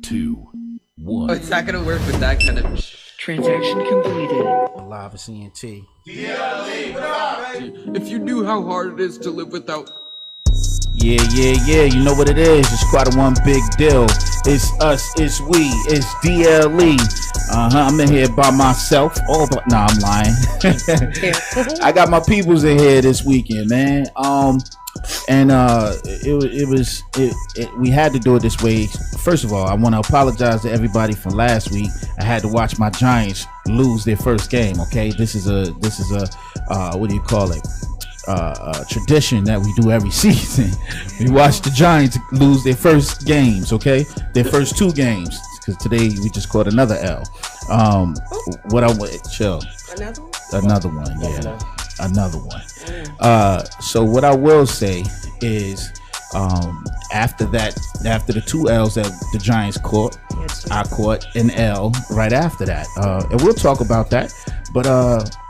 2, 1. Oh, it's not gonna work with that kind of transaction completed. Live at CNT. D.L.E. What up, man? If you knew how hard it is to live without. Yeah. You know what it is. It's quite a one big deal. It's us, it's we, it's D.L.E. I'm in here by myself. Nah, I'm lying. I got my peoples in here this weekend, man. We had to do it this way. First of all, I want to apologize to everybody from last week. I had to watch my Giants lose their first game. Okay, this is a what do you call it? Tradition that we do every season. We watch the Giants lose their first games. Okay, their first 2 games, because today we just caught another L. Chill. Another one. Yeah. Another one. So what I will say is, after the 2 L's that the Giants caught, I caught an L right after that, and we'll talk about that. But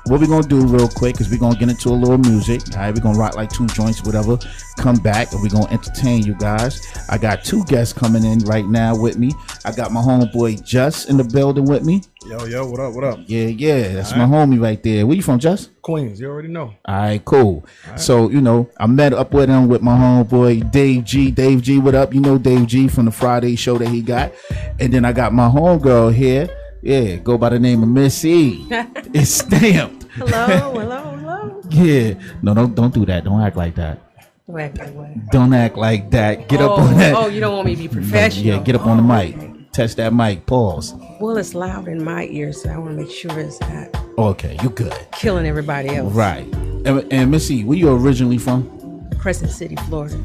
what we're gonna do real quick is we're gonna get into a little music. All right, we're gonna rock like 2 joints, whatever. Come back and we're gonna entertain you guys. I got 2 guests coming in right now with me. I got my homeboy Just in the building with me. Yo, what up? Yeah, that's my homie right there. Where you from, Just? Queens, you already know. All right, cool. So, I met up with him with my homeboy Dave G. Dave G, what up? You know Dave G from the Friday show that he got. And then I got my homegirl here. Yeah, go by the name of Miss E. It's stamped. Hello. Yeah. No, don't do that. Don't act like that. Don't act like what? Don't act like that. Get up on that. Oh, you don't want me to be professional? Yeah, get up on the mic. Okay. Test that mic. Pause. Well, it's loud in my ears, so I want to make sure it's not. Okay, you good. Killing everybody else. Right. And Miss E, where you originally from? Crescent City, Florida.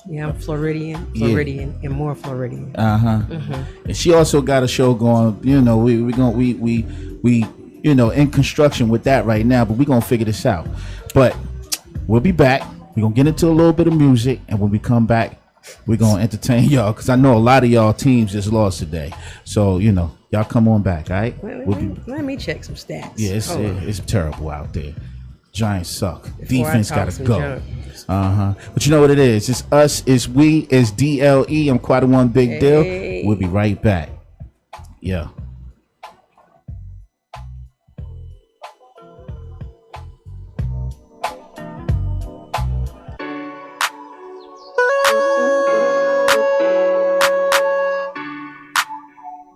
Yeah, I'm Floridian, and more Floridian. And she also got a show going. We in construction with that right now, but we gonna figure this out. But we'll be back. We're gonna get into a little bit of music, and when we come back, we're gonna entertain y'all, because I know a lot of y'all teams just lost today. So y'all come on back, all right? Let me check some stats. Yeah, it's terrible out there. Giants suck. Defense gotta go. But you know what it is? It's us, it's we, it's D.L.E. I'm quite a one big deal. We'll be right back. Yeah.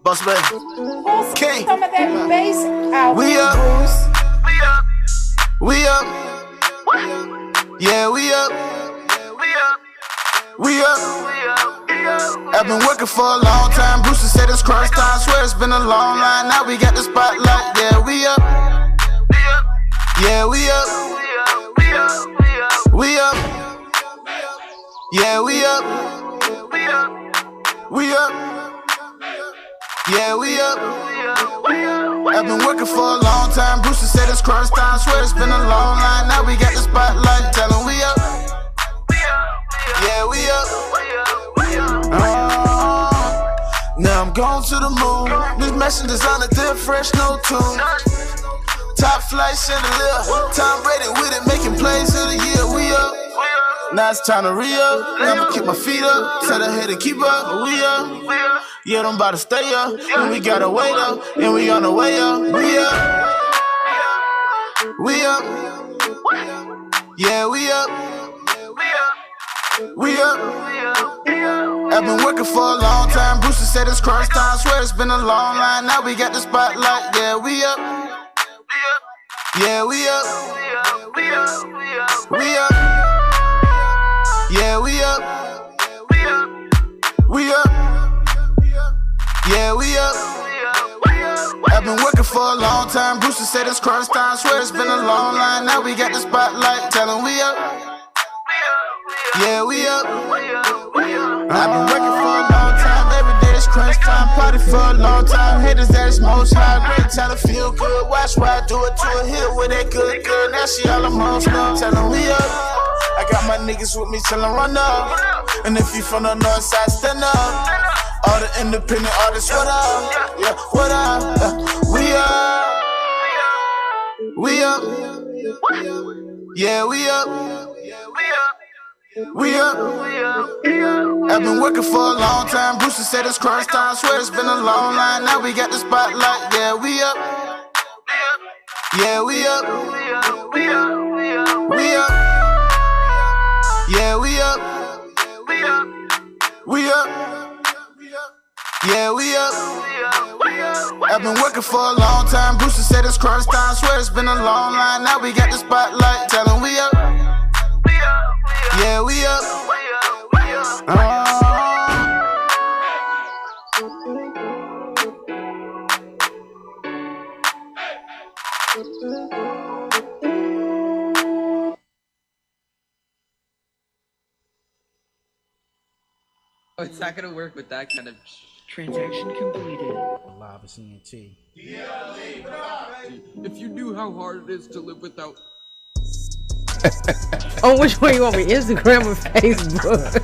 Boss man. King. Some of that bass out. We up. Yeah, we up. I've been working for a long time. Bruce said it's crunch time. Swear it's been a long line. Now we got the spotlight. Yeah, we up. Yeah, we up. We up. Yeah, we up. We up. Yeah, we up. I've been working for a long time. Bruce said it's crunch time. Swear it's been a long line. Now we got the spotlight. Tell him we up. Yeah, we up. Now I'm going to the moon. This message designer did fresh, no tune. Top flight chandelier. Tom Brady with it, making plays of the year. We up. Now it's time to re-up. I'ma keep my feet up. Tell the head to keep up. We up. Yeah, I'm about to stay up. And we gotta wait up. And we on the way up. We up. We up. Yeah, we up. We up. I've been working for a long time. Bruce said it's crunch time. Swear it's been a long line. Now we got the spotlight. Yeah, we up. Yeah, we up. We up. Yeah, we up. We up. Yeah, we up. I've been working for a long time. Bruce said it's crunch time. Swear it's been a long line. Now we got the spotlight. Tell him we up. Yeah, we up. I've been working for a long time. Every day it's crunch time. Party for a long time. Haters at its most high. Great time to feel good. Watch why I do it to a hill with that good. Now she all amongst them. Tell them we up. I got my niggas with me till I run up. And if you from the north side, stand up. All the independent artists, what up? Yeah, what up? We up. We up. Yeah, we up. We up. I've been working for a long time. Bruce said it's crunch time. Swear it's been a long line. Now we got the spotlight. Yeah, we up. Yeah, we up. We up. Yeah, we up. We up. Yeah, we up. I've been working for a long time. Bruce said it's crunch time. Swear it's been a long line. Now we got the spotlight. Tell him we up. Yeah, we up. Oh, it's not gonna work with that kind of transaction completed. Live at CNT. If you knew how hard it is to live without. Oh, which one you want me? Instagram or Facebook?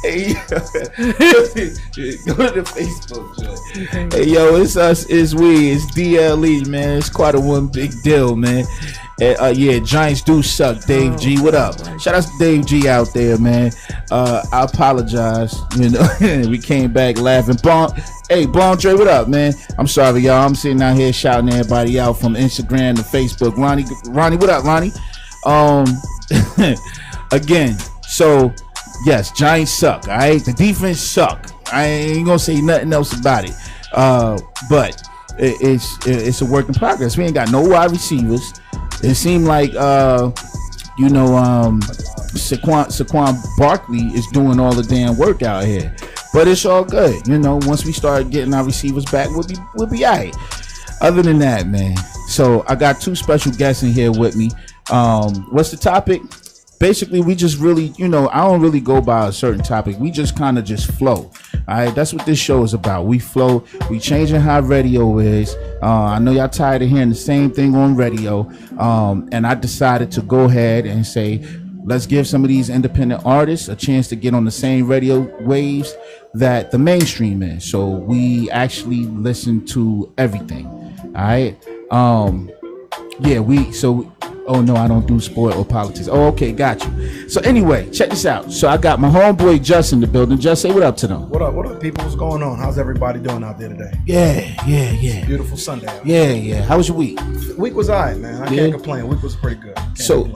Hey, go to the Facebook, Joe. Hey, yo, it's us, it's we, it's D.L.E, man. It's quite a one big deal, man. Yeah, Giants do suck. Dave G, what up? Shout out to Dave G out there, man. I apologize. You know, we came back laughing. Hey, Blondre, what up, man? I'm sorry, y'all. I'm sitting out here shouting everybody out from Instagram to Facebook. Ronnie, what up, Ronnie? Again, so yes, Giants suck. All right, the defense suck. I ain't gonna say nothing else about it. But it's a work in progress. We ain't got no wide receivers. It seemed like Saquon Barkley is doing all the damn work out here. But it's all good. You know, once we start getting our receivers back, we'll be all right. Other than that, man. So I got two special guests in here with me. What's the topic? Basically, we just really, I don't really go by a certain topic. We just kind of just flow. All right, that's what this show is about. We flow. We changing how radio is. I know y'all tired of hearing the same thing on radio. And I decided to go ahead and say, let's give some of these independent artists a chance to get on the same radio waves that the mainstream is. So we actually listen to everything. All right. Oh no, I don't do sport or politics. Oh, okay, got you. So anyway, check this out. So I got my homeboy Just in the building. Just say what up to them. What up, people? What's going on? How's everybody doing out there today? Yeah. Beautiful Sunday. Yeah. How was your week? Week was alright, man. I can't complain. Week was pretty good. So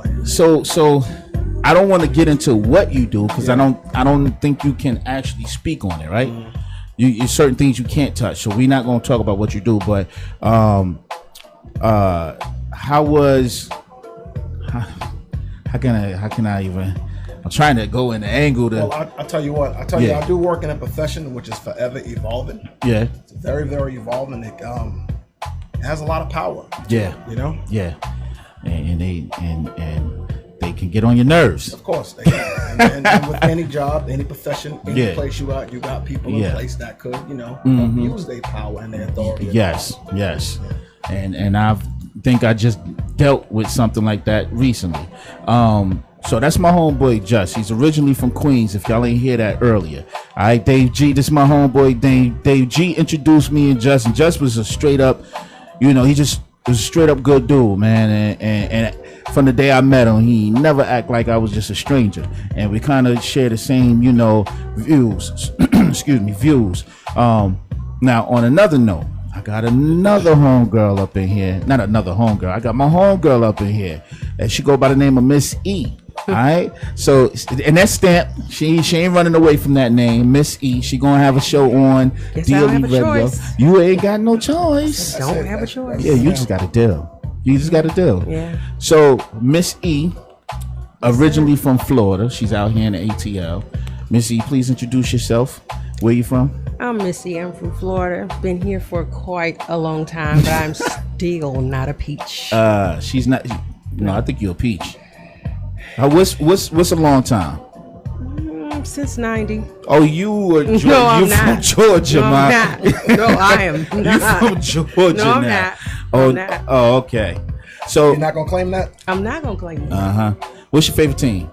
I don't want to get into what you do because I don't think you can actually speak on it, right? Mm-hmm. You certain things you can't touch. So we're not going to talk about what you do, but how can I even? I'm trying to go in the angle to. Well, I'll tell you what. I do work in a profession which is forever evolving. Yeah. It's very, very evolving. It has a lot of power. Yeah. Yeah. And they can get on your nerves. Of course they can. and with any job, any profession, any place you got people in place that could, use their power and their authority. Yes. And I think I just dealt with something like that recently. So that's my homeboy Just. He's originally from Queens, if y'all ain't hear that earlier. All right, Dave G, this is my homeboy Dave G introduced me and Just was a straight up, he just was a straight up good dude, man. And from the day I met him, he never act like I was just a stranger. And we kind of share the same, views. views. Now on another note, I got another homegirl up in here. Not another homegirl. I got my homegirl up in here. And she go by the name of Miss E. All right. So, and that stamp, she ain't running away from that name, Miss E. She gonna have a show on D.L.E. Radio. You ain't got no choice. Don't have a choice. Yeah, you just got to deal. Yeah. So Miss E, originally from Florida, she's out here in the ATL. Miss E, please introduce yourself. Where you from? I'm Missy. I'm from Florida. Been here for quite a long time, but I'm still not a peach. She's not. No, I think you're a peach. What's a long time? Since 90. Oh, you are Georgia. No, I'm from not. Georgia, no, man. I'm not. No, I am not. You from Georgia no, I'm now? Not. Oh, okay. So you're not gonna claim that? I'm not gonna claim that. What's your favorite team?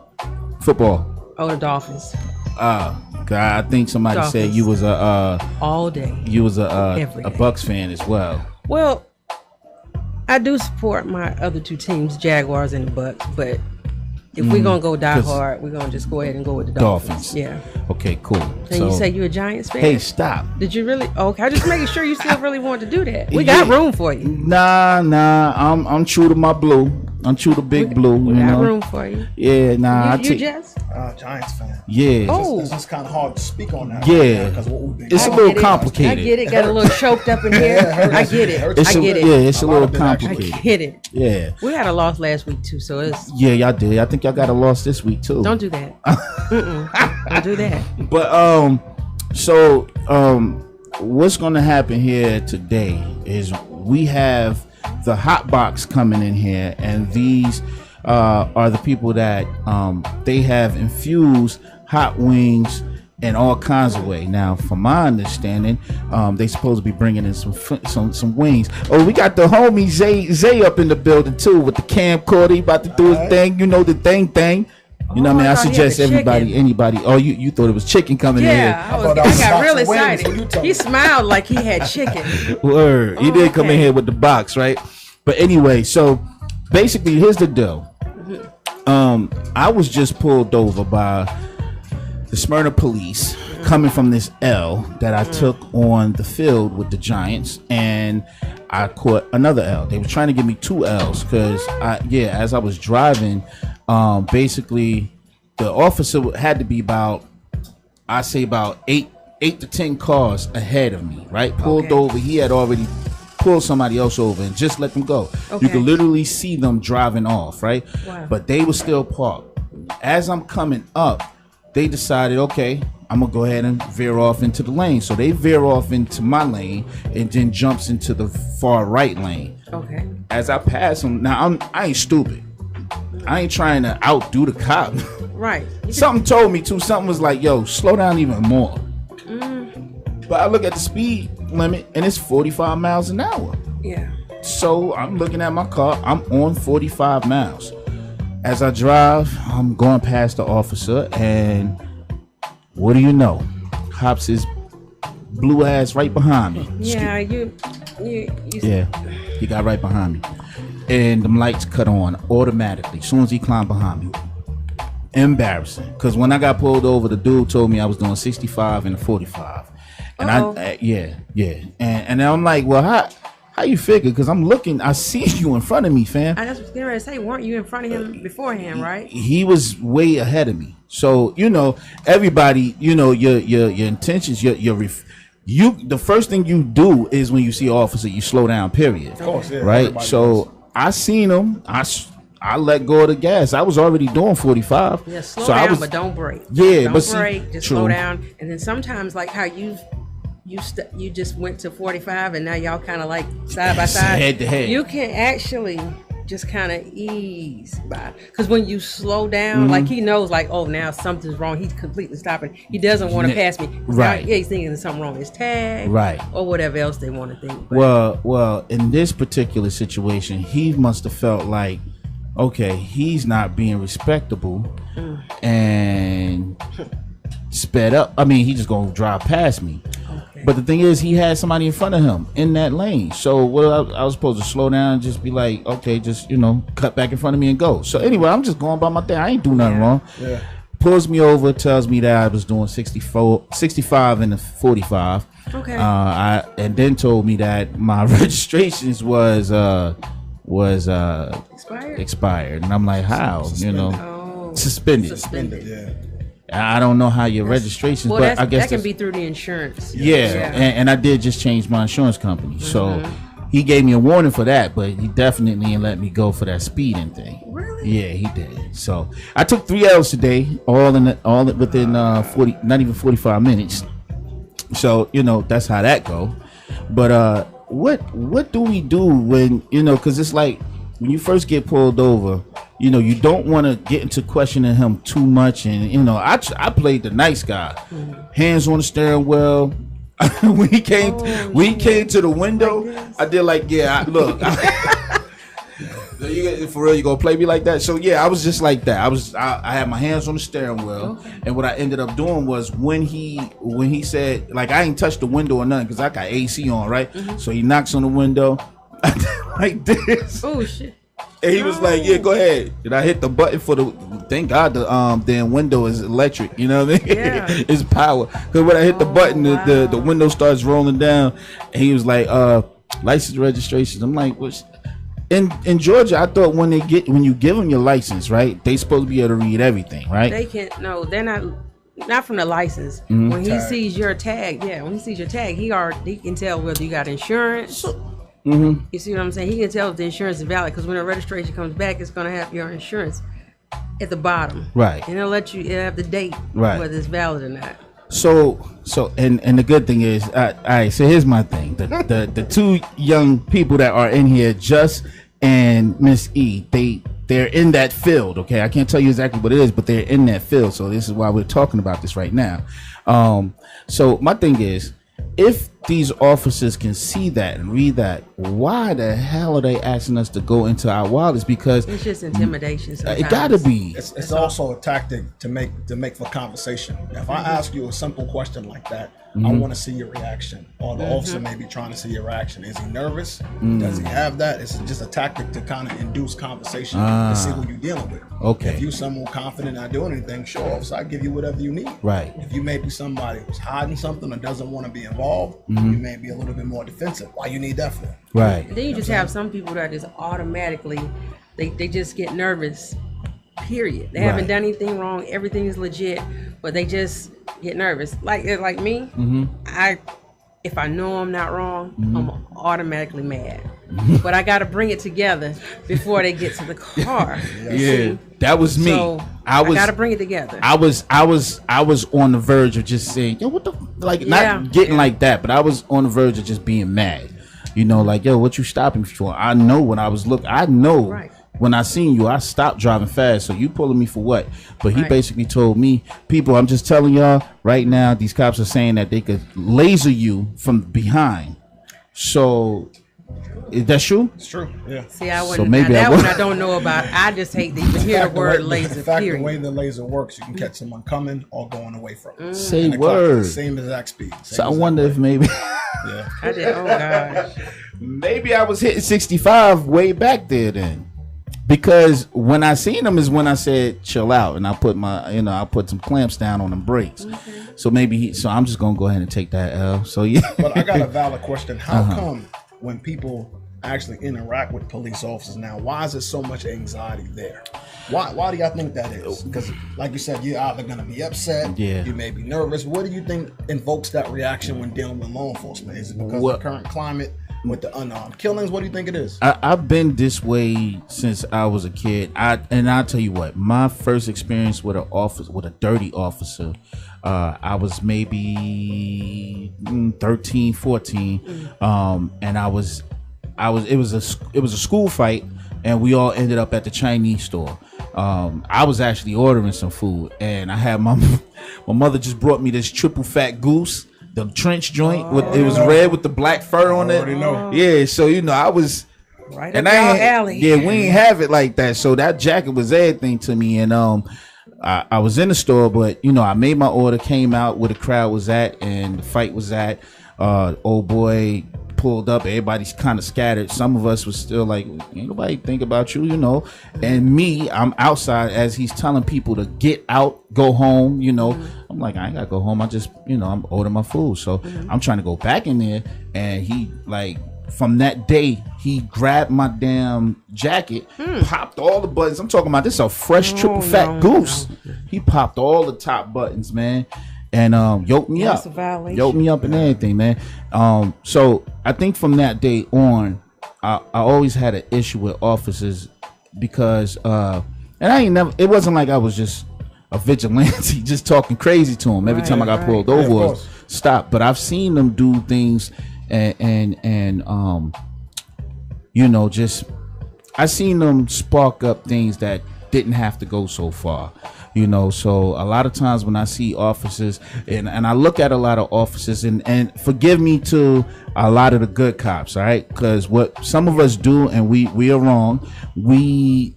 Football. Oh, the Dolphins. God, I think somebody Dolphins. said you was a all day. You was a Bucks fan as well. Well, I do support my other two teams, Jaguars and the Bucks, but if we're gonna go die hard, we're gonna just go ahead and go with the Dolphins. Yeah. Okay, cool. And you say you're a Giants fan? Hey, stop. Did you really? Okay, I'm just making sure you still really want to do that. We got room for you. Nah. I'm true to my blue. I'm true to big blue. We got room for you. Yeah, nah. You just? Giants fan. Yeah. Oh, it's just kind of hard to speak on that. Yeah, because what we've been. It's a little complicated. I get it. Got a little choked up in here. I get it. I get it. Yeah, it's a little complicated. I get it. Yeah. We had a loss last week too, so it's. Yeah, y'all did. I think y'all got a loss this week too. Don't do that. Don't do that. But so what's gonna happen here today is we have the Hot Box coming in here, and these are the people that they have infused hot wings in all kinds of way. Now, from my understanding, they supposed to be bringing in some wings. Oh, we got the homie Zay up in the building too with the camcorder. He about to do his thing. You know the thing. You know what I mean? I suggest anybody. Oh, you thought it was chicken coming in here. Yeah, I got real excited. He smiled like he had chicken. Word. He did come in here with the box, right? But anyway, so basically, here's the deal. I was just pulled over by the Smyrna police coming from this L that I took on the field with the Giants, and I caught another L. They were trying to give me 2 L's because as I was driving, basically the officer had to be about 8 to 10 cars ahead of me, right? Pulled over. He had already pulled somebody else over and just let them go. You could literally see them driving off, right? Wow. But they were still parked. As I'm coming up, they decided, okay, I'm gonna go ahead and veer off into the lane. So they veer off into my lane and then jumps into the far right lane. Okay. As I pass them, now I ain't stupid. I ain't trying to outdo the cop. Right. Something told me to. Something was like, yo, slow down even more. But I look at the speed limit and it's 45 miles an hour. Yeah. So I'm looking at my car. I'm on 45 miles. As I drive, I'm going past the officer, and what do you know? Hops his blue ass right behind me. Yeah, you he got right behind me. And them lights cut on automatically as soon as he climbed behind me. Embarrassing. Because when I got pulled over, the dude told me I was doing 65 and a 45. And and I'm like, well, how you figure? Because I'm looking, I see you in front of me, fam. I just was getting ready to say, weren't you in front of him beforehand, right? He was way ahead of me. So, everybody, your intentions, the first thing you do is when you see an officer, you slow down, period. Of course, yeah. Right? So I seen him. I let go of the gas. I was already doing 45. Yeah, slow down, but don't brake. Yeah, don't brake. Just slow down. And then sometimes, like how you just went to 45, and now y'all kind of like side by side. Head to head. You can actually just kind of ease by, because when you slow down, like he knows, like, oh, now something's wrong. He's completely stopping. He doesn't want to pass me. Right. Now, he's thinking there's something wrong with his tag. Right. Or whatever else they want to think. But. Well, in this particular situation, he must have felt like, okay, he's not being respectable and sped up. I mean, he just gonna drive past me. Okay. But the thing is, he had somebody in front of him in that lane. So I was supposed to slow down and just be like, okay, just cut back in front of me and go. So anyway, I'm just going by my thing. I ain't do nothing wrong. Yeah. Pulls me over, tells me that I was doing 65 and a 45. Okay. And then told me that my registrations was expired, and I'm like, how? Suspended. Yeah. I don't know how your registrations, but I guess that can be through the insurance. Yeah. And I did just change my insurance company, so he gave me a warning for that, but he definitely didn't let me go for that speeding thing. Really? Yeah, he did. So I took 3 L's today, all within 40, not even 45 minutes. So that's how that go. But what do we do when because it's like when you first get pulled over, you don't want to get into questioning him too much, and I played the nice guy, hands on the steering wheel. when he came to the window, I did like, look. For real, you gonna play me like that? So I was just like that. I had my hands on the steering wheel, and what I ended up doing was when he said, like, I ain't touched the window or nothing because I got AC on, right? So he knocks on the window. like this. Oh shit. And he was like, "Yeah, go ahead." And I hit the button for the. Thank God the damn window is electric. You know what I mean? Yeah. It's power. Because when I hit the button, the window starts rolling down. And he was like, "License registration." I'm like, "What's?" In Georgia, I thought when you give them your license, right? They supposed to be able to read everything, right? They can't. No, they're not from the license. Mm-hmm. When he sees your tag, he can tell whether you got insurance. Mm-hmm. You see what I'm saying? He can tell if the insurance is valid because when the registration comes back, it's going to have your insurance at the bottom, right? And it'll have the date, right, whether it's valid or not. So and the good thing is, all right. So here's my thing: the two young people that are in here, Just and Miss E, they're in that field. Okay, I can't tell you exactly what it is, but they're in that field. So this is why we're talking about this right now. So my thing is, if these officers can see that and read that, why the hell are they asking us to go into our wallets? Because it's just intimidation. Sometimes. It gotta be. It's also a tactic to make for conversation. If I ask you a simple question like that, I want to see your reaction. Or the officer may be trying to see your reaction. Is he nervous? Does he have that? It's just a tactic to kind of induce conversation to see who you're dealing with. Okay. If you're someone confident not doing anything, sure, officer, I give you whatever you need. Right. If you may be somebody who's hiding something or doesn't want to be involved, you may be a little bit more defensive. Why you need that for? Right. And then you just have some people that just automatically they just get nervous. Period. They haven't done anything wrong. Everything is legit, but they just get nervous. Like me, if I know I'm not wrong, I'm automatically mad. But I got to bring it together before they get to the car. Yeah, that was me. So I got to bring it together. I was on the verge of just saying, yo, what the not getting like that, but I was on the verge of just being mad. You know, like, yo, what you stopping for? I know when I was I know. Right. When I seen you, I stopped driving fast. So you pulling me for what? But he basically told me, people, I'm just telling y'all right now, these cops are saying that they could laser you from behind. So is that true? It's true. Yeah. See, I wouldn't. So maybe that one I don't know about. I just hate to even hear the word laser. In fact, the way the laser works, you can catch someone coming or going away from it. Say word. Same exact speed. So I wonder if maybe. Yeah. I did. Oh gosh. Maybe I was hitting 65 way back there then. Because when I seen him is when I said chill out, and I put I put some clamps down on the brakes. So maybe so I'm just gonna go ahead and take that L. So yeah. But I got a valid question. How come when people actually interact with police officers now, why is there so much anxiety there? Why do y'all think that is? Because like you said, you're either gonna be upset, you may be nervous. What do you think invokes that reaction when dealing with law enforcement? Is it because of the current climate? With the unarmed killings, what do you think it is? I've been this way since I was a kid. I'll tell you what, my first experience with a dirty officer, I was maybe 13, 14, and it was a school fight, and we all ended up at the Chinese store. I was actually ordering some food, and I had my mother just brought me this triple fat goose. The trench joint it was red with the black fur on it. Yeah, so I was right up our alley. Yeah, we ain't have it like that. So that jacket was everything to me. And I was in the store, but I made my order, came out where the crowd was at and the fight was at. Old boy pulled up, everybody's kind of scattered. Some of us was still like, ain't nobody think about you, and me, I'm outside as he's telling people to get out, go home, I'm like, I ain't gotta go home, I just I'm ordering my food. So I'm trying to go back in there, and he from that day he grabbed my damn jacket, popped all the buttons. I'm talking about this a fresh triple fat goose. He popped all the top buttons, man, and yoked me up and everything, man. So I think from that day on, I always had an issue with officers because and it wasn't like I was just a vigilante just talking crazy to them every time I got pulled over. Stop. But I've seen them do things and just I seen them spark up things that didn't have to go so far. So a lot of times when I see officers and I look at a lot of officers and forgive me to a lot of the good cops, all right? Because what some of us do, and we are wrong, we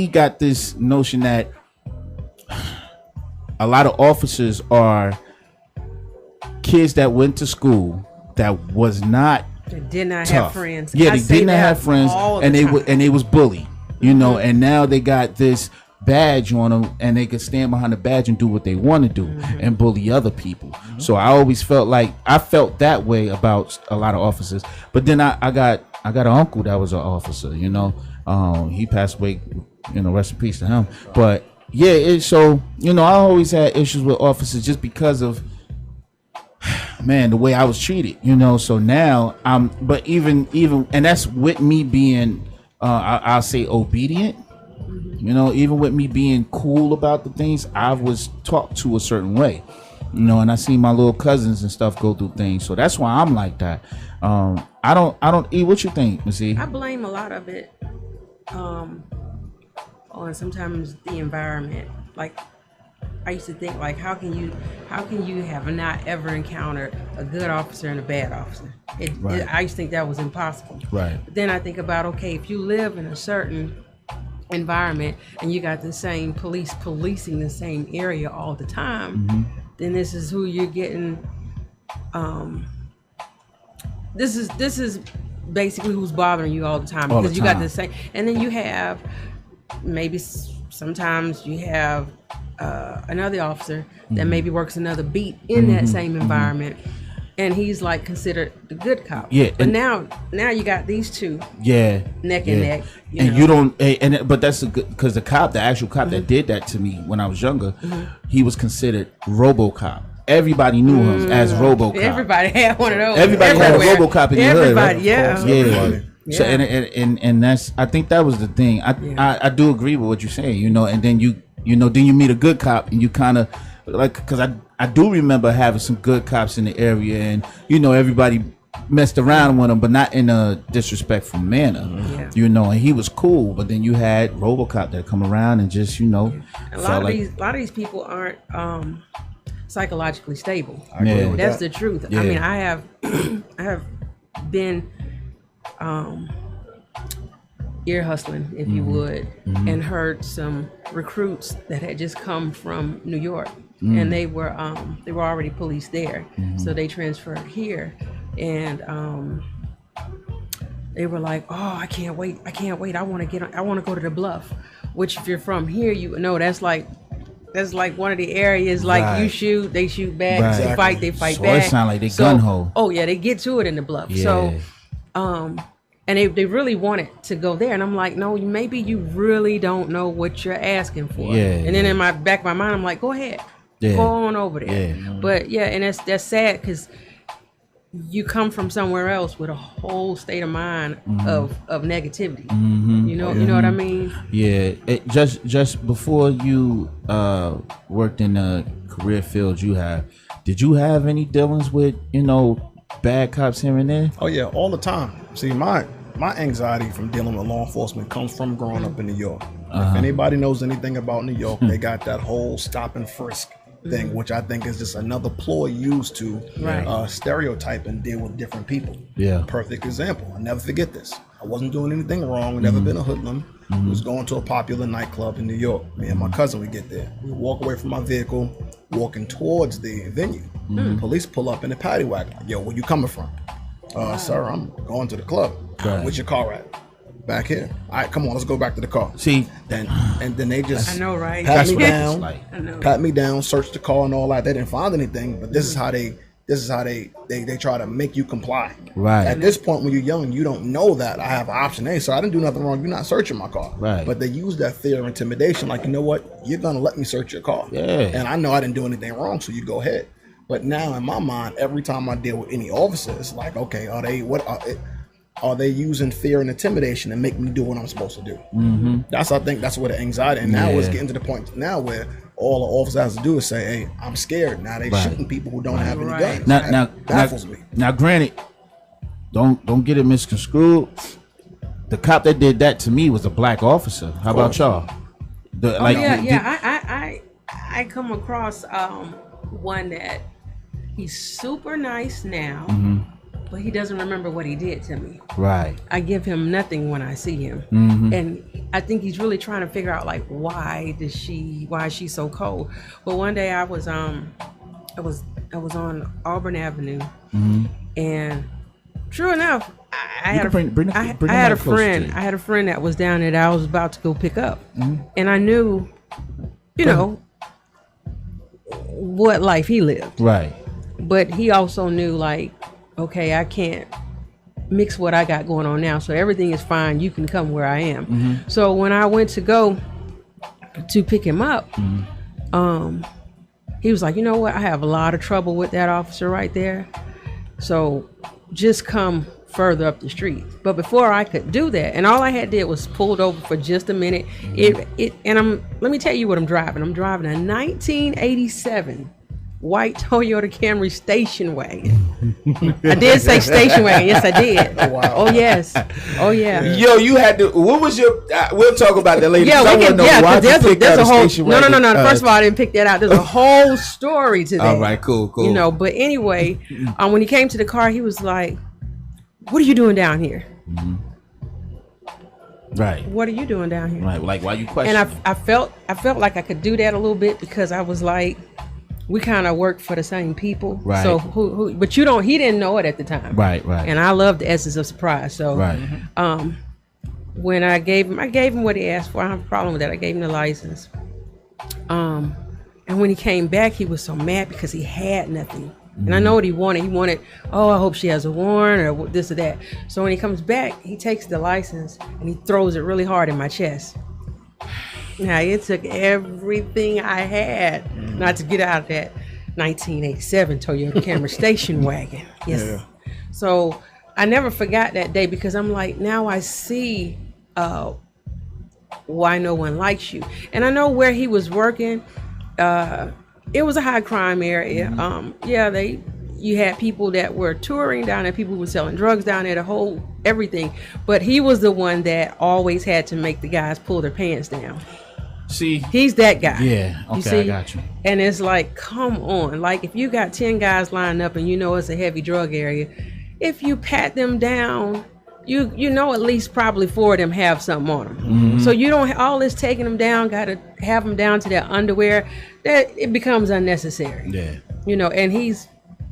got this notion that a lot of officers are kids that went to school that was not They did not tough. have friends. Yeah, I they say did not that have friends, all and the they time. were and they was bullied, you know. And now they got this badge on them, and they can stand behind the badge and do what they want to do and bully other people. So I always felt like I felt that way about a lot of officers. But then I got an uncle that was an officer, you know. He passed away, you know, rest in peace to him. But yeah, so you know, I always had issues with officers just because of, man, the way I was treated, you know. So now but even and that's with me being I'll say obedient, you know. Even with me being cool about the things, I was taught to a certain way, you know. And I see my little cousins and stuff go through things, so that's why I'm like that. I don't eat. What you think, Missy? I blame a lot of it on sometimes the environment. Like, I used to think, like, how can you have not ever encountered a good officer and a bad officer? I used to think that was impossible. Right. But then I think about, okay, if you live in a certain environment and you got the same police policing the same area all the time, then this is who you're getting. This is basically who's bothering you all the time, All the because you got time. the same. And then you have maybe sometimes you have another officer that maybe works another beat in that same environment, and he's like considered the good cop. Yeah, but and- now you got these two neck and neck. And know. you don't, but that's a good, because the actual cop that did that to me when I was younger, he was considered RoboCop. Everybody knew him as RoboCop. Everybody had one of those. Everybody had a everywhere. RoboCop in your hood, right? Everybody, yeah. Yeah. So and that's, I think that was the thing. I do agree with what you're saying, you know. And then you meet a good cop, and you kind of like, because I do remember having some good cops in the area, and you know, everybody messed around with him, but not in a disrespectful manner, you know. And he was cool, but then you had RoboCop that come around and just, you know, A lot of these people aren't psychologically stable. I agree with That's that. the truth. Yeah. I mean, I have been ear hustling, if you would, and heard some recruits that had just come from New York, and they were already police there, so they transferred here, and they were like, "Oh, I can't wait! I want to go to the Bluff," which, if you're from here, you know that's like one of the areas, like, Right. you shoot, they shoot back, Right. you fight, they fight So back. it sound like they gun-ho. Oh yeah, they get to it in the Bluff. Yeah. So, and they really wanted to go there, and I'm like, no, maybe you really don't know what you're asking for. Yeah, And then in my back of my mind, I'm like, go ahead, Yeah. go on over there. Yeah. But yeah, and that's sad, because you come from somewhere else with a whole state of mind of negativity. You know what I mean? Yeah, just before you worked in the career field did you have any dealings with, you know, bad cops here and there? Oh yeah, all the time. See, my anxiety from dealing with law enforcement comes from growing up in New York. If anybody knows anything about New York, they got that whole stop and frisk thing, which I think is just another ploy used to stereotype and deal with different people. Yeah. Perfect example. I'll never forget this. I wasn't doing anything wrong. Never been a hoodlum. I was going to a popular nightclub in New York. Me and my cousin, we get there. We walk away from my vehicle, walking towards the venue. Police pull up in the paddy wagon. Yo, where you coming from? Sir, I'm going to the club. Where's your car at? Back here. All right, come on, let's go back to the car. See, Then they just I know, right? pat That's me what it's down, like. I know. pat me down, search the car and all that. They didn't find anything, but this is how they try to make you comply. Right. At this point, when you're young, you don't know that I have option A, so I didn't do nothing wrong. You're not searching my car. Right. But they use that fear of intimidation, like, you know what? You're gonna let me search your car. Yeah. And I know I didn't do anything wrong, so you go ahead. But now in my mind, every time I deal with any officer, it's like, okay, are they using fear and intimidation to make me do what I'm supposed to do? I think that's where the anxiety, and now it's getting to the point now where all the officer has to do is say, hey, I'm scared. Now they shooting people who don't have any guns. That baffles me. Now, granted, don't get it misconstrued. The cop that did that to me was a black officer. How about y'all? I come across one that he's super nice now, but he doesn't remember what he did to me. Right. I give him nothing when I see him, and I think he's really trying to figure out, like, why is she so cold? But one day I was on Auburn Avenue, and True enough, I had a friend. I had a friend that was down there that I was about to go pick up, and I knew, you know, what life he lived. Right. But he also knew, like, okay, I can't mix what I got going on now, so everything is fine. You can come where I am. So when I went to go to pick him up, he was like, you know what? I have a lot of trouble with that officer right there. So just come further up the street. But before I could do that, and all I had did was pulled over for just a minute. Let me tell you what I'm driving. I'm driving a 1987 white Toyota Camry station wagon. I did say station wagon. Yes, I did. Wow. Oh yes. Oh yeah. Yo, you had to. What was your? We'll talk about that later. Yeah, we can. Yeah, because there's a whole. No. First of all, I didn't pick that out. There's a whole story to that. All right, cool. You know, but anyway, when he came to the car, he was like, "What are you doing down here?" Right. What are you doing down here? Right. Like, why you questioning? And I felt like I could do that a little bit because I was like, we kind of work for the same people. Right. So but he didn't know it at the time. Right. And I love the essence of surprise. So when I gave him what he asked for, I don't have a problem with that. I gave him the license. And when he came back, he was so mad because he had nothing. And I know what he wanted. He wanted, oh, I hope she has a warrant or this or that. So when he comes back, he takes the license and he throws it really hard in my chest. Now, it took everything I had not to get out of that 1987 Toyota Camry station wagon. Yes. Yeah. So I never forgot that day because I'm like, now I see why no one likes you. And I know where he was working. It was a high crime area. You had people that were touring down there, people who were selling drugs down there, the whole everything. But he was the one that always had to make the guys pull their pants down. See, he's that guy. Yeah, okay, you see? I got you. And it's like, come on. Like, if you got 10 guys lined up and you know it's a heavy drug area, if you pat them down, you know at least probably 4 of them have something on them. So you don't all this taking them down, got to have them down to their underwear. That it becomes unnecessary. Yeah. You know, and he's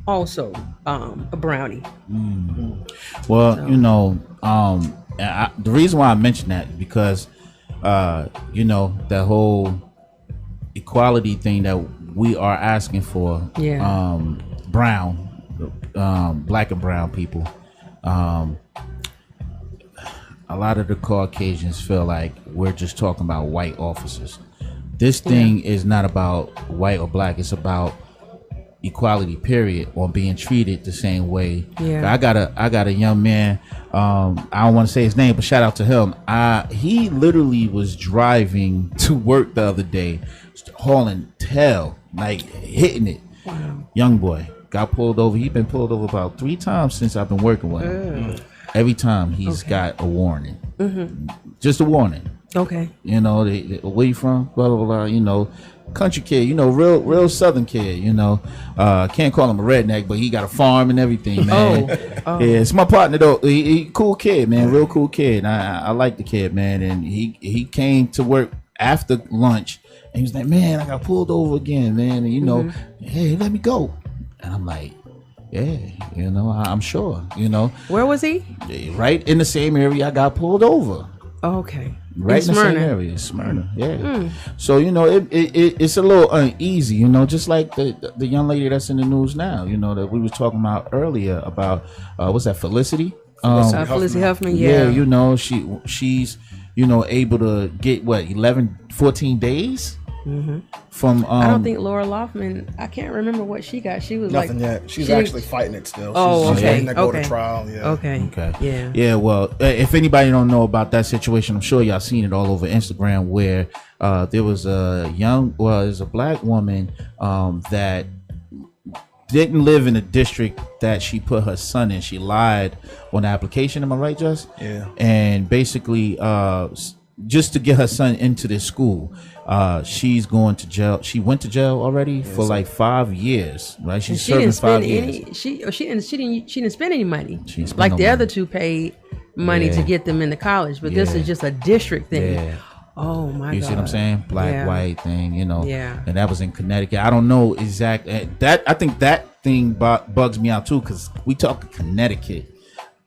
also a brownie. Well, so. You know, the reason why I mentioned that is because you know, that whole equality thing that we are asking for, black and brown people, a lot of the Caucasians feel like we're just talking about white officers. This thing is not about white or black. It's about equality, period, or being treated the same way. I got a young man, I don't want to say his name, but shout out to him. He literally was driving to work the other day, hauling tail, like hitting it. Wow. Young boy got pulled over. He's been pulled over about 3 times since I've been working with him. Every time he's got a warning. Just a warning. Okay. You know, where you from? Blah, blah, blah. You know, country kid, you know, real southern kid, you know. Can't call him a redneck, but he got a farm and everything, man. Yeah, it's my partner though. He cool kid, man, real cool kid. I like the kid, man. And he came to work after lunch and he was like, man, I got pulled over again, man. And you know, hey, let me go. And I'm like, yeah, you know, I'm sure, you know. Where was he? Right in the same area I got pulled over. Okay. Right in the same area, Smyrna. Yeah. So you know, it's a little uneasy, you know, just like the young lady that's in the news now, you know, that we was talking about earlier about what's that, Felicity? Felicity Huffman. Yeah, you know, she's you know able to get what 14 days. From I don't think Laura Loughlin, I can't remember what she got. She was nothing like yet. She's actually fighting it still. Oh, she's okay. to go to trial. Yeah. Okay. Yeah. Well, if anybody don't know about that situation, I'm sure y'all seen it all over Instagram where there was there's a black woman that didn't live in a district that she put her son in. She lied on the application. Am I right, Jess? Yeah. And basically, just to get her son into this school. She's going to jail. She went to jail already for like 5 years, right? She's serving 5 years. She didn't spend any money. Like the other two paid money to get them into college, but this is just a district thing. Yeah. Oh my God! You see what I'm saying? Black white thing, you know. Yeah. And that was in Connecticut. I don't know exactly that. I think that thing bugs me out too because we talk Connecticut.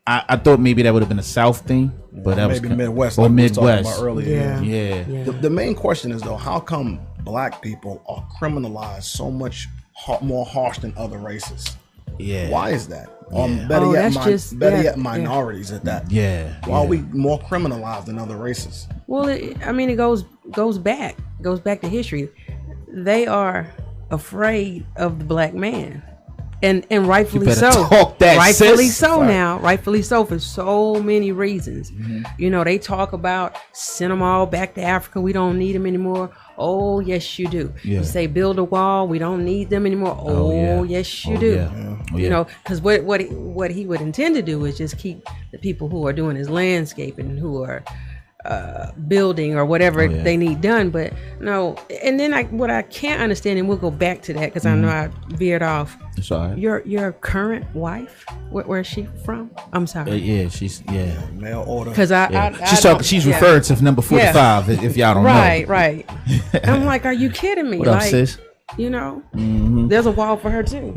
I thought maybe that would have been a South thing, but that maybe was Midwest, or like we was talking Midwest about earlier. Yeah. The main question is though, how come black people are criminalized so much more harsh than other races? Yeah. Why is that? Yeah. Better yet, minorities at that. Yeah. Why are we more criminalized than other races? Well, it goes back to history. They are afraid of the black man, and rightfully so. Talk that, rightfully sis. so Right. now. Rightfully so for so many reasons. You know, they talk about send them all back to Africa. We don't need them anymore. Oh yes, you do. Yeah. You say build a wall. We don't need them anymore. Oh yes, you do. Yeah. Oh, You yeah. know, because what he would intend to do is just keep the people who are doing his landscaping, who are building or whatever they need done. But no, and then what I can't understand, and we'll go back to that because I know I veered off. It's all right. Your current wife, where is she from? I'm sorry. Yeah, she's Mail order. Because she's referring to number 45. If y'all don't know. Right. I'm like, are you kidding me? What up, like, sis? you know, there's a wall for her too.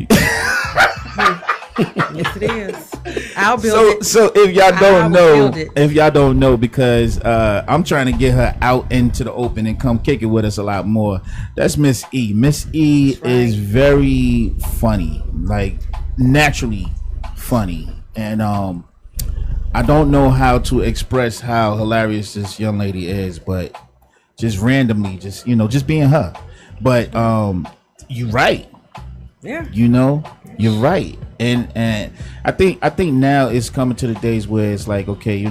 Yes, it is. I'll build it. So if y'all don't know, because I'm trying to get her out into the open and come kick it with us a lot more. That's Miss E. Miss E is very funny, like naturally funny, and I don't know how to express how hilarious this young lady is, but just randomly, just being her. But you're right. Yeah. You're right. And I think now it's coming to the days where it's like, okay,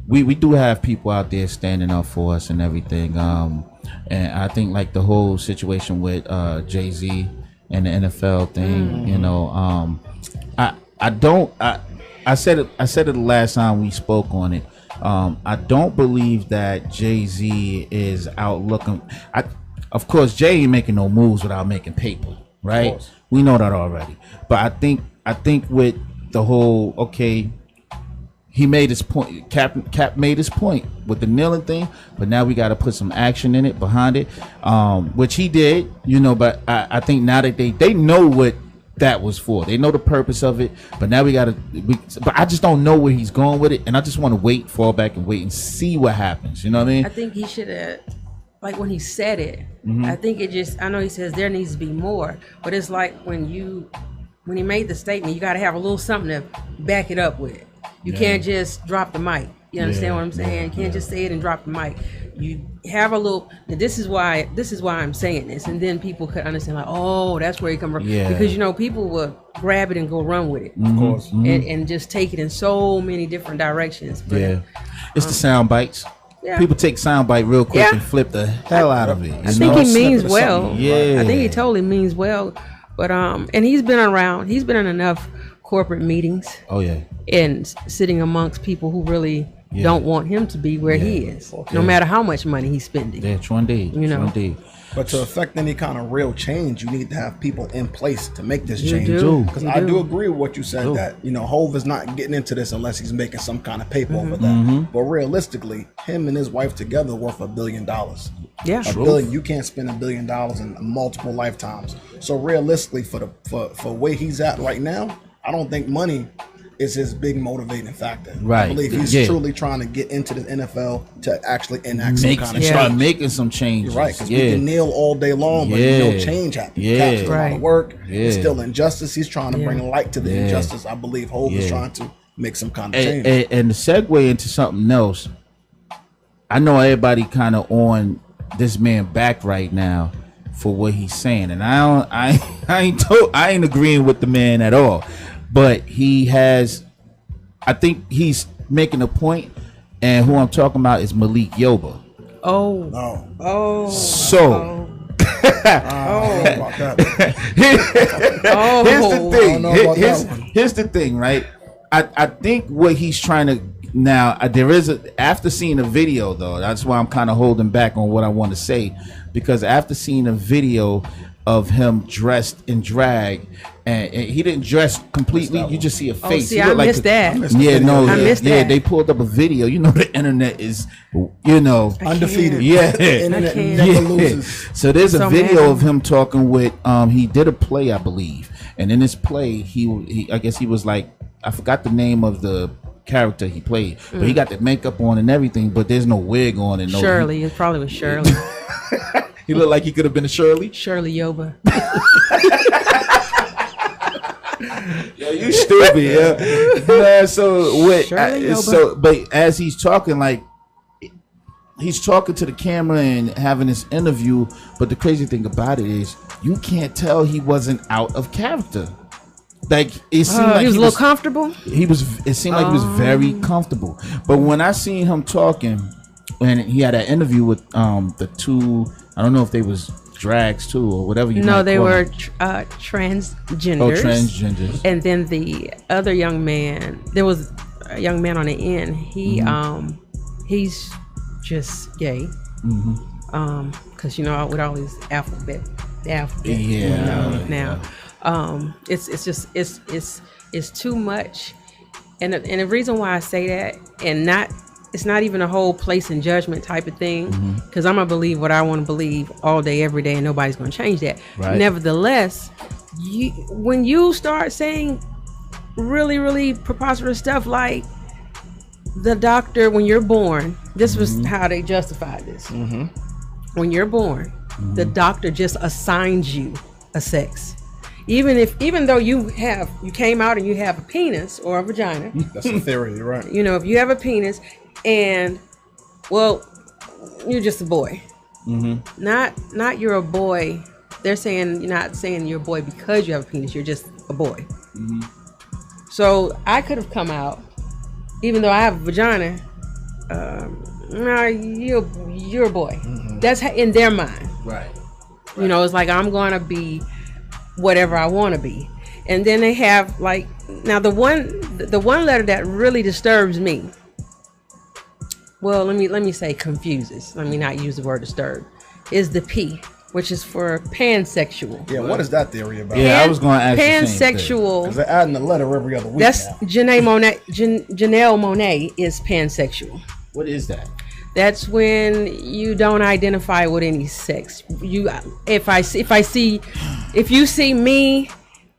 we do have people out there standing up for us and everything. And I think like the whole situation with Jay-Z and the NFL thing, I said it the last time we spoke on it. I don't believe that Jay-Z is out looking. Of course, Jay ain't making no moves without making paper, right? We know that already. But I think with the whole, he made his point. Cap made his point with the kneeling thing, but now we got to put some action in it behind it, which he did, But I think now that they know what that was for, they know the purpose of it. But now but I just don't know where he's going with it, and I just want to fall back and wait and see what happens. You know what I mean? I think he should have. Like when he said it, I think I know he says there needs to be more, but it's like when he made the statement, you got to have a little something to back it up with. You can't just drop the mic. You understand what I'm saying? You can't just say it and drop the mic. You have a little. This is why I'm saying this, and then people could understand like, oh, that's where he come from. Yeah. Because people will grab it and go run with it, Of course, and just take it in so many different directions. But, it's the sound bites. Yeah. People take soundbite real quick and flip the hell out of it. I think he means well. Yeah. I think he totally means well. But and he's been around. He's been in enough corporate meetings. Oh yeah. And sitting amongst people who really don't want him to be where he is, no matter how much money he's spending. Yeah, true indeed. True indeed. But to affect any kind of real change, you need to have people in place to make this You change. do. Because I do agree with what you said that, Hov is not getting into this unless he's making some kind of paper over that. But realistically, him and his wife together worth $1 billion. Yeah. $1 billion. You can't spend $1 billion in multiple lifetimes. So realistically, for where he's at right now, I don't think money is his big motivating factor. Right. I believe he's truly trying to get into the NFL to actually enact some kind of start change. making some changes. You're right, because we can kneel all day long, but no change happens. Cap's doing a lot of work. It's still injustice. He's trying to bring light to the injustice. I believe Hov is trying to make some kind of change. And to segue into something else, I know everybody kind of on this man back right now for what he's saying, and I ain't agreeing with the man at all. But I think he's making a point, and who I'm talking about is Malik Yoba. Here's the thing, right? I think what he's trying to now after seeing the video though, that's why I'm kind of holding back on what I want to say, because after seeing a video of him dressed in drag, and he didn't dress completely. You just see a face. See, I missed that. I missed that. They pulled up a video. The internet is, undefeated. Yeah. Internet never loses. So there's a video of him talking with. He did a play, I believe, and in this play, he I guess he was like I forgot the name of the character he played, but he got the makeup on and everything, but there's no wig on and no. Shirley, it probably was Shirley. He looked like he could have been a Shirley. Shirley Yoba. Yo, you stupid, yeah. Man, so what? But as he's talking, like he's talking to the camera and having this interview. But the crazy thing about it is, you can't tell he wasn't out of character. Like it seemed like he was a little comfortable. It seemed like he was very comfortable. But when I seen him talking, and he had an interview with the two, I don't know if they was drags too or whatever you. No, they were transgenders. transgenders. Oh, transgenders. And then the other young man, there was a young man on the end. He's just gay. Because with all these alphabet. Yeah. Now, it's just it's too much, and the reason why I say that, and it's not even a whole place in judgment type of thing, because I'm gonna believe what I want to believe all day, every day, and nobody's gonna change that. Right. Nevertheless, when you start saying really, really preposterous stuff like the doctor, when you're born, this was how they justified this. When you're born, the doctor just assigns you a sex. Even though you came out and you have a penis or a vagina. That's a theory, you're right. If you have a penis and, well, you're just a boy. Not you're a boy. They're saying you're not saying you're a boy because you have a penis. You're just a boy. So I could have come out, even though I have a vagina. No, you're a boy. That's in their mind. Right. It's like I'm gonna be whatever I want to be. And then they have like, now the one letter that really disturbs me, well, let me say confuses, let me not use the word disturb, is the P, which is for pansexual. Yeah, what is that theory about? Yeah, I was going to ask pansexual. Because they're adding a letter every other week. That's Janelle Monáe is pansexual. What is that? That's when you don't identify with any sex. If you see me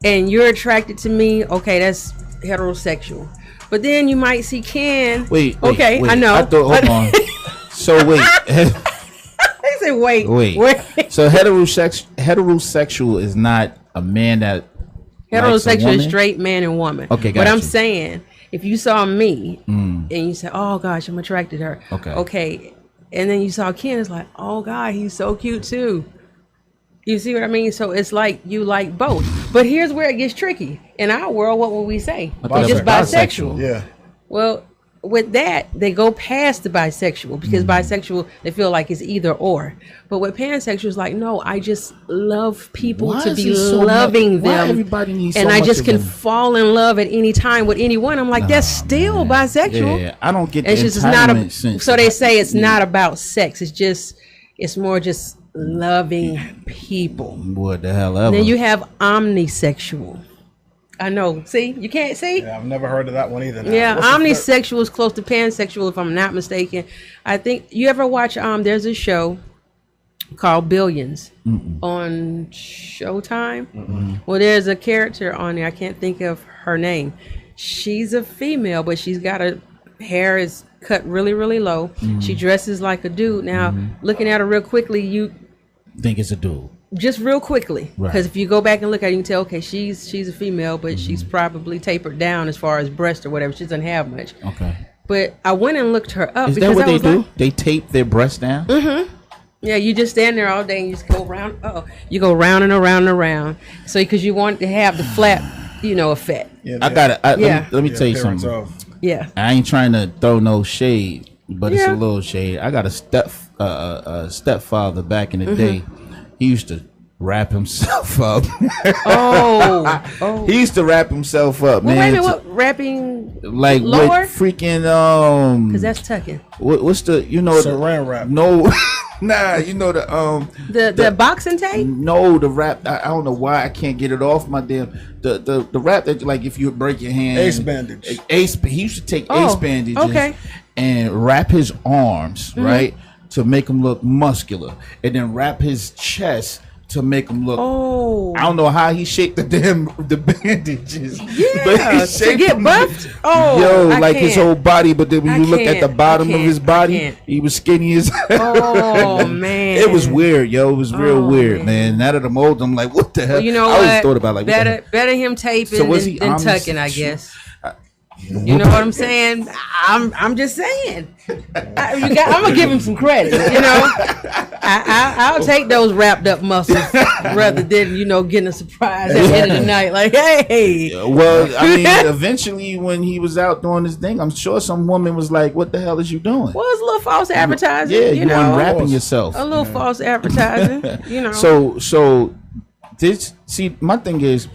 and you're attracted to me, okay, that's heterosexual. But then you might see Ken. Wait. I know. Hold on. So wait. They say wait. So heterosexual is not a man that. Heterosexual is straight man and woman. Okay, but I'm saying, if you saw me and you said, "Oh gosh, I'm attracted to her," okay, and then you saw Ken, it's like, "Oh God, he's so cute too." You see what I mean? So it's like you like both. But here's where it gets tricky. In our world, what would we say? You're just bisexual. Yeah. Well, with that, they go past the bisexual, because bisexual, they feel like it's either or. But with pansexual, it's like, no, I just love people to be loving them. Everybody needs and I just can fall in love at any time with anyone. I'm like, that's still bisexual. Yeah, I don't get it's the just not so they say it's not about sex. It's more just loving people. What the hell ever. And then you have omnisexual. I know. See, you can't see. Yeah, I've never heard of that one either. Now. Yeah, omnisexual is close to pansexual, if I'm not mistaken. I think you ever watch. There's a show called Billions on Showtime. Well, there's a character on there. I can't think of her name. She's a female, but she's got her hair is cut really, really low. She dresses like a dude. Now, looking at her real quickly, you think it's a dude. Just real quickly, because Right. if you go back and look at it, you can tell, okay, she's a female, but she's probably tapered down as far as breast or whatever. She doesn't have much. Okay. But I went and looked her up. Is that what they do? Like, they tape their breasts down? Yeah, you just stand there all day and you just go around. You go round and around and around. So because you want to have the flat, effect. Yeah, I got it. Let me tell you appearance something. Yeah. I ain't trying to throw no shade, but it's a little shade. I got a stepfather back in the day. He used to wrap himself up. Oh. He used to wrap himself up, Well, man. wait a minute, what, wrapping like lower? with freaking Because that's tucking. what's the Saran wrap. No, nah, the boxing tape. No, the wrap. I don't know why I can't get it off my damn the wrap that, like, if you break your hand. Ace bandage. He used to take ace bandages and wrap his arms right to make him look muscular, and then wrap his chest to make him look. Oh, I don't know how he shaped the bandages. yeah, but he to shaped get them. buffed. Oh, Yo, I like his can't. whole body, but then when I you look at the can't. bottom I of his can't. I body, can't. he was skinny as Oh man, It was weird, yo. It was real Oh, weird, man. Now that I'm old, I'm like, what the hell? Well, you know I always what? thought about like, what the hell? better him taping So was he than honest? tucking, I guess. You know what I'm saying? I'm just saying. I'm gonna give him some credit. You know, I'll take those wrapped up muscles rather than getting a surprise at the end of the night. Like, hey. Well, I mean, eventually when he was out doing his thing, I'm sure some woman was like, "What the hell is you doing?" Well, it's a little false advertising. Yeah, you you know, unwrapping yourself. a little false advertising. You know. So this. See, my thing is,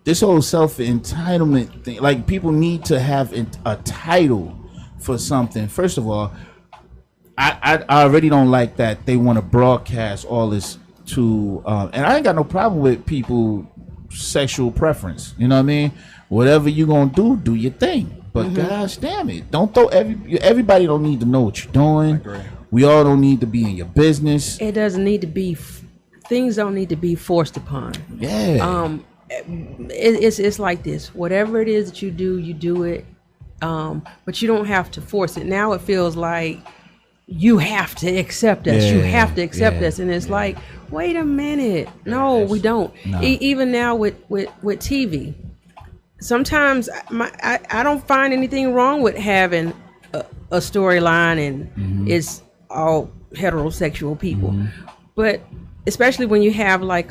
this whole self-entitlement thing, like people need to have a title for something. First of all, I already don't like that they want to broadcast all this to, and I ain't got no problem with people sexual preference. You know what I mean? Whatever you gonna do your thing. But gosh damn it, don't throw everybody don't need to know what you're doing. We all don't need to be in your business. It doesn't need to be. Things don't need to be forced upon. Yeah. It's like this. Whatever it is that you do it. But you don't have to force it. Now it feels like you have to accept us. You have to accept us, and it's like, wait a minute. No, we don't. No. Even now with TV, sometimes I don't find anything wrong with having a storyline and it's all heterosexual people, but especially when you have like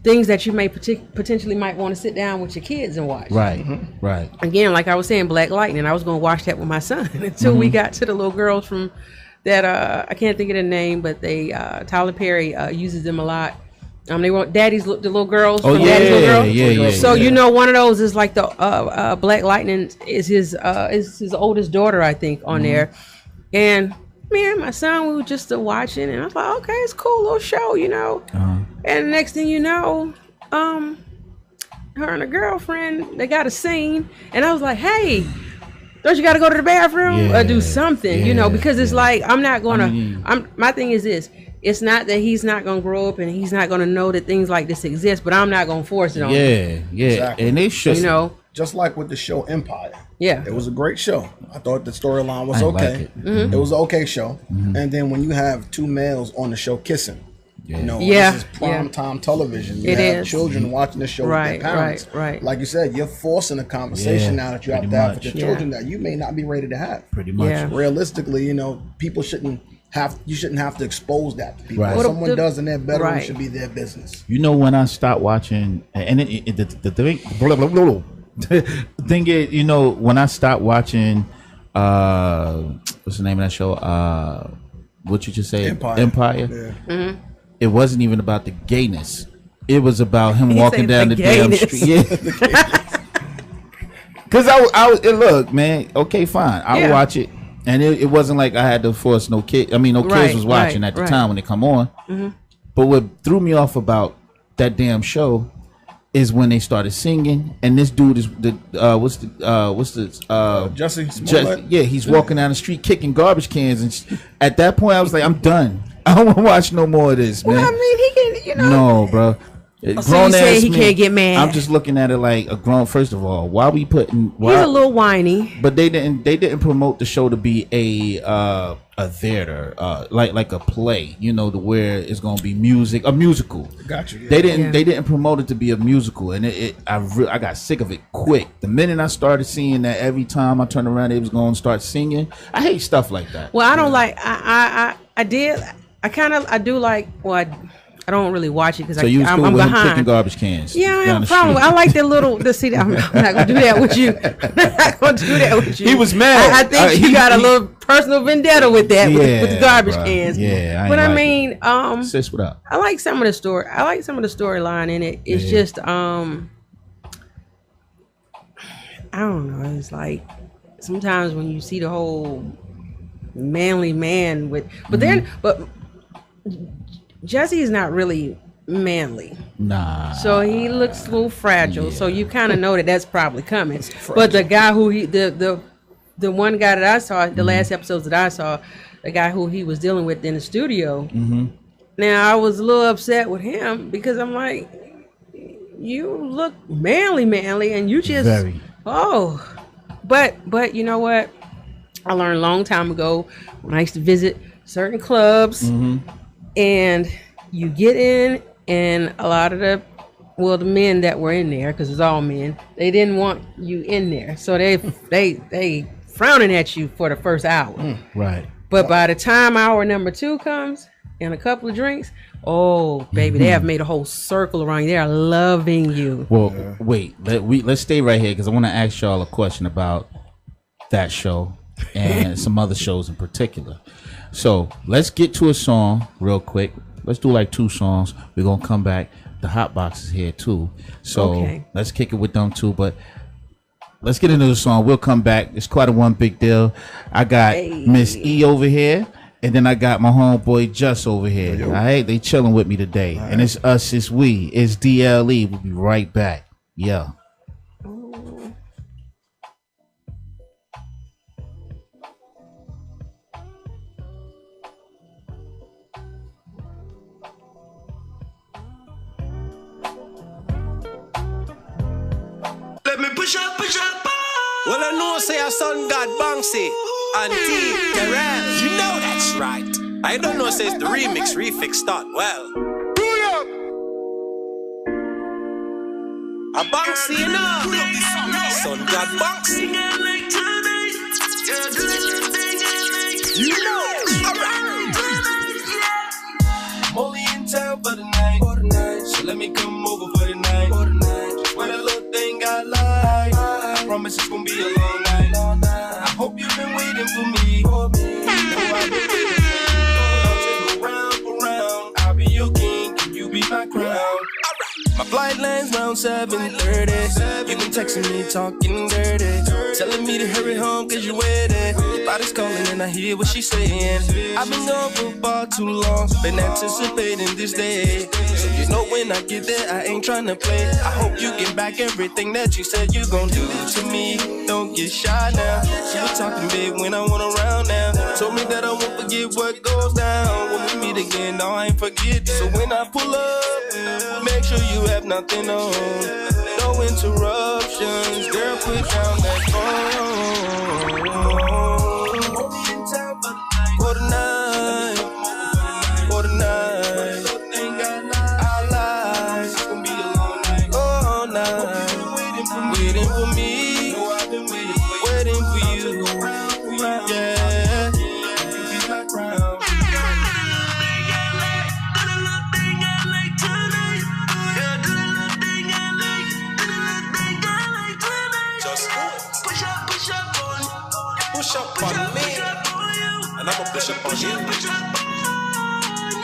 things that you may potentially might want to sit down with your kids and watch. Right. Right. Again, like I was saying, Black Lightning. I was going to watch that with my son until we got to the little girls from that. I can't think of the name, but they Tyler Perry uses them a lot. They want Daddy's the little girls. Oh, from Daddy's Little Girl. yeah. So one of those is like the Black Lightning is his oldest daughter, I think, on there, and. Man, my son, we were just watching, and I was like, okay, it's a cool little show, And the next thing you know, her and her girlfriend, they got a scene, and I was like, hey, don't you got to go to the bathroom or do something, because it's like, I'm not going to, my thing is this, it's not that he's not going to grow up and he's not going to know that things like this exist, but I'm not going to force it on him. Yeah. Exactly. And they should, just like with the show Empire. Yeah. It was a great show. I thought the storyline was I okay. like it. It was an okay show. And then when you have two males on the show kissing, Yeah. this is prime time television. You It have is. children watching the show with their parents. Right. Like you said, you're forcing a conversation now that you have pretty to have much. with your children that you may not be ready to have. pretty much. Yeah. Realistically, people shouldn't have to expose that to people. Right. What Well, someone does in their bedroom right. should be their business. You know when I stopped watching, and the thing, the thing is, when I stopped watching, what's the name of that show? What you just say? Empire. Yeah. It wasn't even about the gayness. It was about him He walking said down the the damn gayness. street. Yeah. Because look, man. Okay, fine. I'll watch it. And it wasn't like I had to force no kid. I mean, no kids was watching at the time when it come on. But what threw me off about that damn show is when they started singing, and this dude is Jussie Smollett? he's walking down the street kicking garbage cans, and at that point I was like, I'm done. I don't want to watch no more of this, man. Well, I mean, he can, No, bro. So you say he can't get mad. I'm just looking at it like a grown. First of all, why we putting? He's a little whiny. But they didn't promote the show to be a theater, like a play. To where it's gonna be a musical. Got you. Yeah. They didn't promote it to be a musical, and I got sick of it quick. The minute I started seeing that every time I turned around, it was gonna start singing. I hate stuff like that. Well, I don't like. I do like. Well, I don't really watch it because So you was cool I'm with him behind. kicking garbage cans. Yeah, I down have the a problem. street. I like the little. See, I'm not gonna do that with you. I'm not gonna do that with you. He was mad. I think you got a little personal vendetta with that with the garbage bro. cans. Yeah, but I I mean, mean, sis, what up? I like some of the story. I like some of the storyline in it. It's just I don't know. It's like sometimes when you see the whole manly man with, but Jesse is not really manly. Nah. So he looks a little fragile. So you kind of know that that's probably coming. But the guy who the one guy that I saw, the last episodes that I saw, the guy who he was dealing with in the studio, Now I was a little upset with him because I'm like, you look manly, and you just Very. But you know what? I learned a long time ago when I used to visit certain clubs, and you get in, and a lot of the men that were in there, because it's all men, they didn't want you in there, so they frowning at you for the first hour. Right. But by the time hour number 2 comes and a couple of drinks, oh baby, they have made a whole circle around you. They are loving you. Well, wait. Let's stay right here because I want to ask y'all a question about that show and some other shows in particular. So let's get to a song real quick. Let's do like 2 songs. We're gonna come back. The Hot Box is here too. So let's kick it with them too. But let's get into the song. We'll come back. It's quite a one big deal. I got Miss E over here, and then I got my homeboy Just over here. All right, they chilling with me today. And it's us, it's we. It's D.L.E. We'll be right back. Yeah. Let me push up. Well, I know say a son got Banksy and T. You know that's right. I don't know say it's the refix done well. A Banksy, you know. Son got Banksy. You know that's alright. I'm only in town for the night. So let me come over for the night. What a little thing I like. I promise it's gonna be a long night. I hope you've been waiting for me. No, I've been waiting for you. I'll take a round for round. I'll be your king, can you be my crown? My flight lands round 7:30. You been texting me talking dirty, telling me to hurry home cause you're waiting. Your body's calling and I hear what she's saying. I've been gone for far too long, been anticipating this day. So you know when I get there I ain't trying to play. I hope you get back everything that you said you gon' do to me. Don't get shy now. You were talking big when I went around now. Told me that I won't forget what goes down. When we meet again, no I ain't forget. So when I pull up, make sure you have nothing on, no interruptions. Girl, put down that phone. For the night, I lie. It's gonna be a long night, all night. Waiting for me, waiting for you. Yeah, you be my crown. Push up on me, and I'ma push up on you.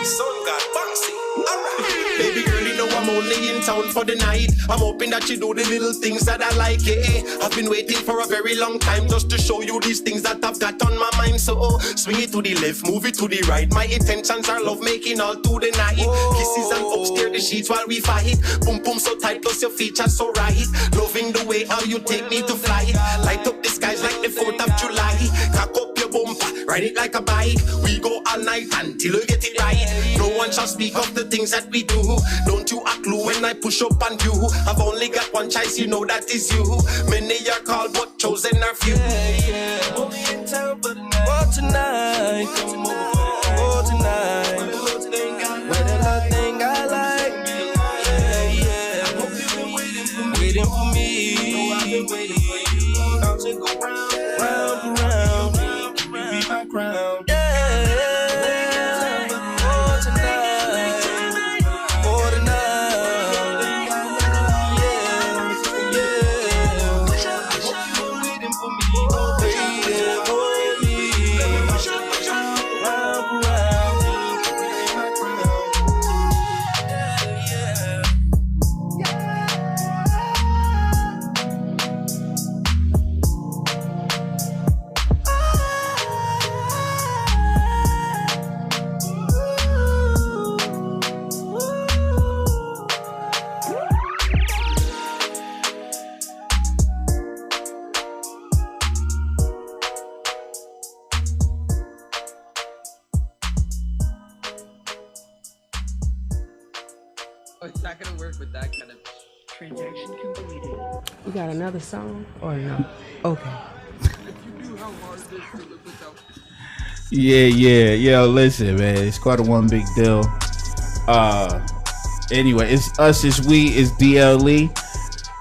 Son got Banksy, alright. Baby girl, you know I'm only in town for the night. I'm hoping that you do the little things that I like, yeah. I've been waiting for a very long time just to show you these things that I've got on my mind. So swing it to the left, move it to the right. My intentions are love making all through the night. Kisses and hugs, tear the sheets while we fight. Boom boom so tight, plus your features so right. Loving the way how you take me to fly. Light up the skies like the 4th of July. Cock up your bumper, ride it like a bike. We go all night until we get it right. No one shall speak of the things that we do. Don't you act clue when I push up on you. I've only got one choice, you know that is you. Many are called but chosen are few. Yeah. Only in town for the night. For tonight, come over. For tonight, where the little thing I like. Yeah. I hope you've been waiting for me. No, I've been waiting for you. I'll take a round for round. You be my crown. work with that kind of. Transaction completed. You got another song or no? Okay. If you knew how hard it is to live without. Yeah. Yo, listen, man. It's quite a one big deal. Anyway, it's us, it's we, it's D.L.E.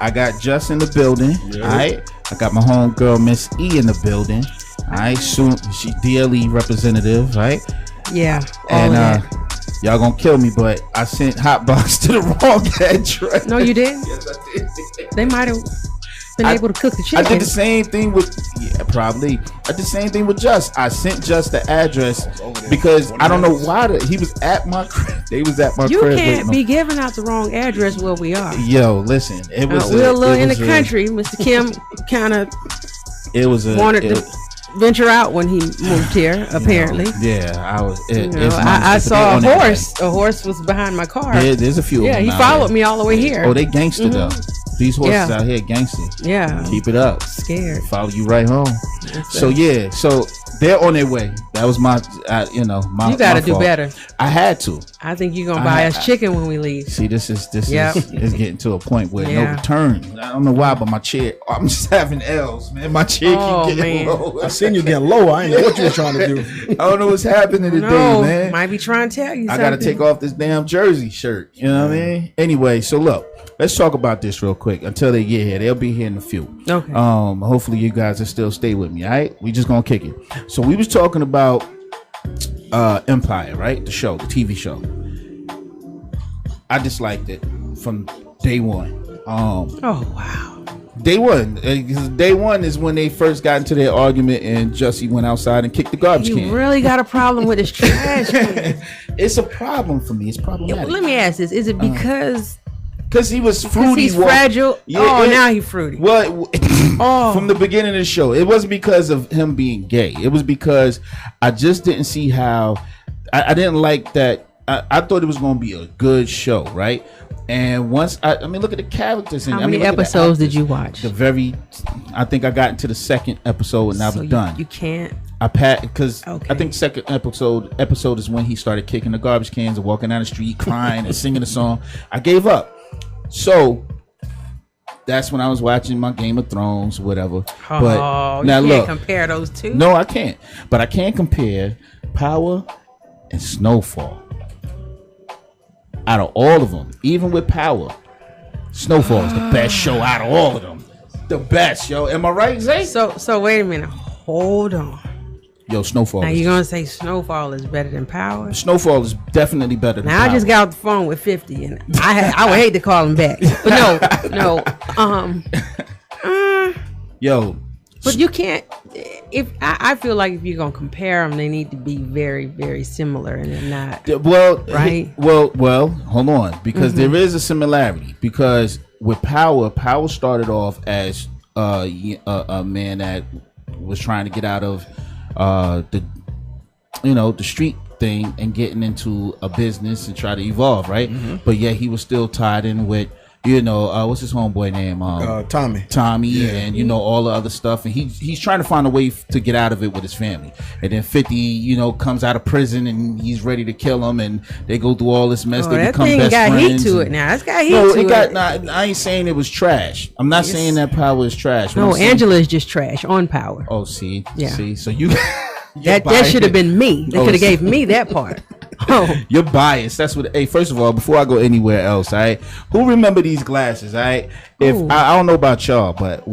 I got Just in the building. All right. I got my homegirl Miss E in the building. All right. Soon she D.L.E. representative, right? Yeah. And y'all gonna kill me, but I sent Hot Box to the wrong address. No, you didn't. Yes, I did. They might have been able to cook the chicken. I did the same thing with probably. I did the same thing with Just. I sent Just the address because I don't know why he was at my crib. They was at my You crib. can't be giving out the wrong address where we are. Yo, listen, it was we're a little in the country. Mr. Kim kind of wanted to venture out when he moved here. Apparently, I was. I saw a horse. A horse was behind my car. There's a few. Yeah, of them he followed me all the way here. Oh, they gangster though. These horses out here gangster. Yeah, keep it up. Scared. Follow you right home. So they're on their way. That was my, you got to do better. I had to. I think you're gonna buy us chicken when we leave. See, this is getting to a point where no return. I don't know why, but my chair, I'm just having L's, man. My chair keep getting low. I seen you getting low. I ain't know what you were trying to do. I don't know what's happening today, man. Might be trying to tell you something. I gotta take off this damn Jersey shirt. You know what I mean? Anyway, so look, let's talk about this real quick until they get here. They'll be here in a few. Okay. Hopefully you guys will still stay with me. All right, we just gonna kick it. So we was talking about Empire, right? The show, the TV show. I disliked it from day one. Oh wow. Day one. Day one is when they first got into their argument and Jussie went outside and kicked the garbage can. You really got a problem with this trash can. It's a problem for me. It's problematic. Let me ask this: is it because he was fruity? He's fragile. Yeah, now he's fruity. Well, from the beginning of the show, it wasn't because of him being gay. It was because I just didn't see how. I didn't like that. I thought it was going to be a good show, right? And once I mean, look at the characters. How many episodes did you watch? I think I got into the second episode and I was done. You can't. Because I think second episode is when he started kicking the garbage cans and walking down the street, crying and singing a song. I gave up. So that's when I was watching my Game of Thrones, whatever. But now you can't compare those two. No, I can't. But I can compare Power and Snowfall. Out of all of them, even with Power, Snowfall is the best show out of all of them. The best, yo. Am I right, Zay? So wait a minute. Hold on. Yo, Snowfall. Now you're gonna say Snowfall is better than Power? Snowfall is definitely better than Power. Now I just got off the phone with 50, and I would hate to call him back, but no. Yo. But you can't. If I feel like if you're gonna compare them, they need to be very, very similar, and they're not. Well, right. Well, hold on, because there is a similarity. Because with Power started off as a man that was trying to get out of the street thing and getting into a business and try to evolve, right? But yeah, he was still tied in with what's his homeboy name? Tommy, and all the other stuff, and he's trying to find a way to get out of it with his family. And then 50 comes out of prison and he's ready to kill him, and they go through all this mess. They become best friends. That thing got heat to it now. It's got heat to it. I ain't saying it was trash. I'm not saying that Power is trash. No, Angela is just trash on Power. Oh, see, so that should have been me. They could have gave me that part. Oh, you're biased. That's what. Hey, first of all, before I go anywhere else, all right, who remember these glasses? All right, if I don't know about y'all, but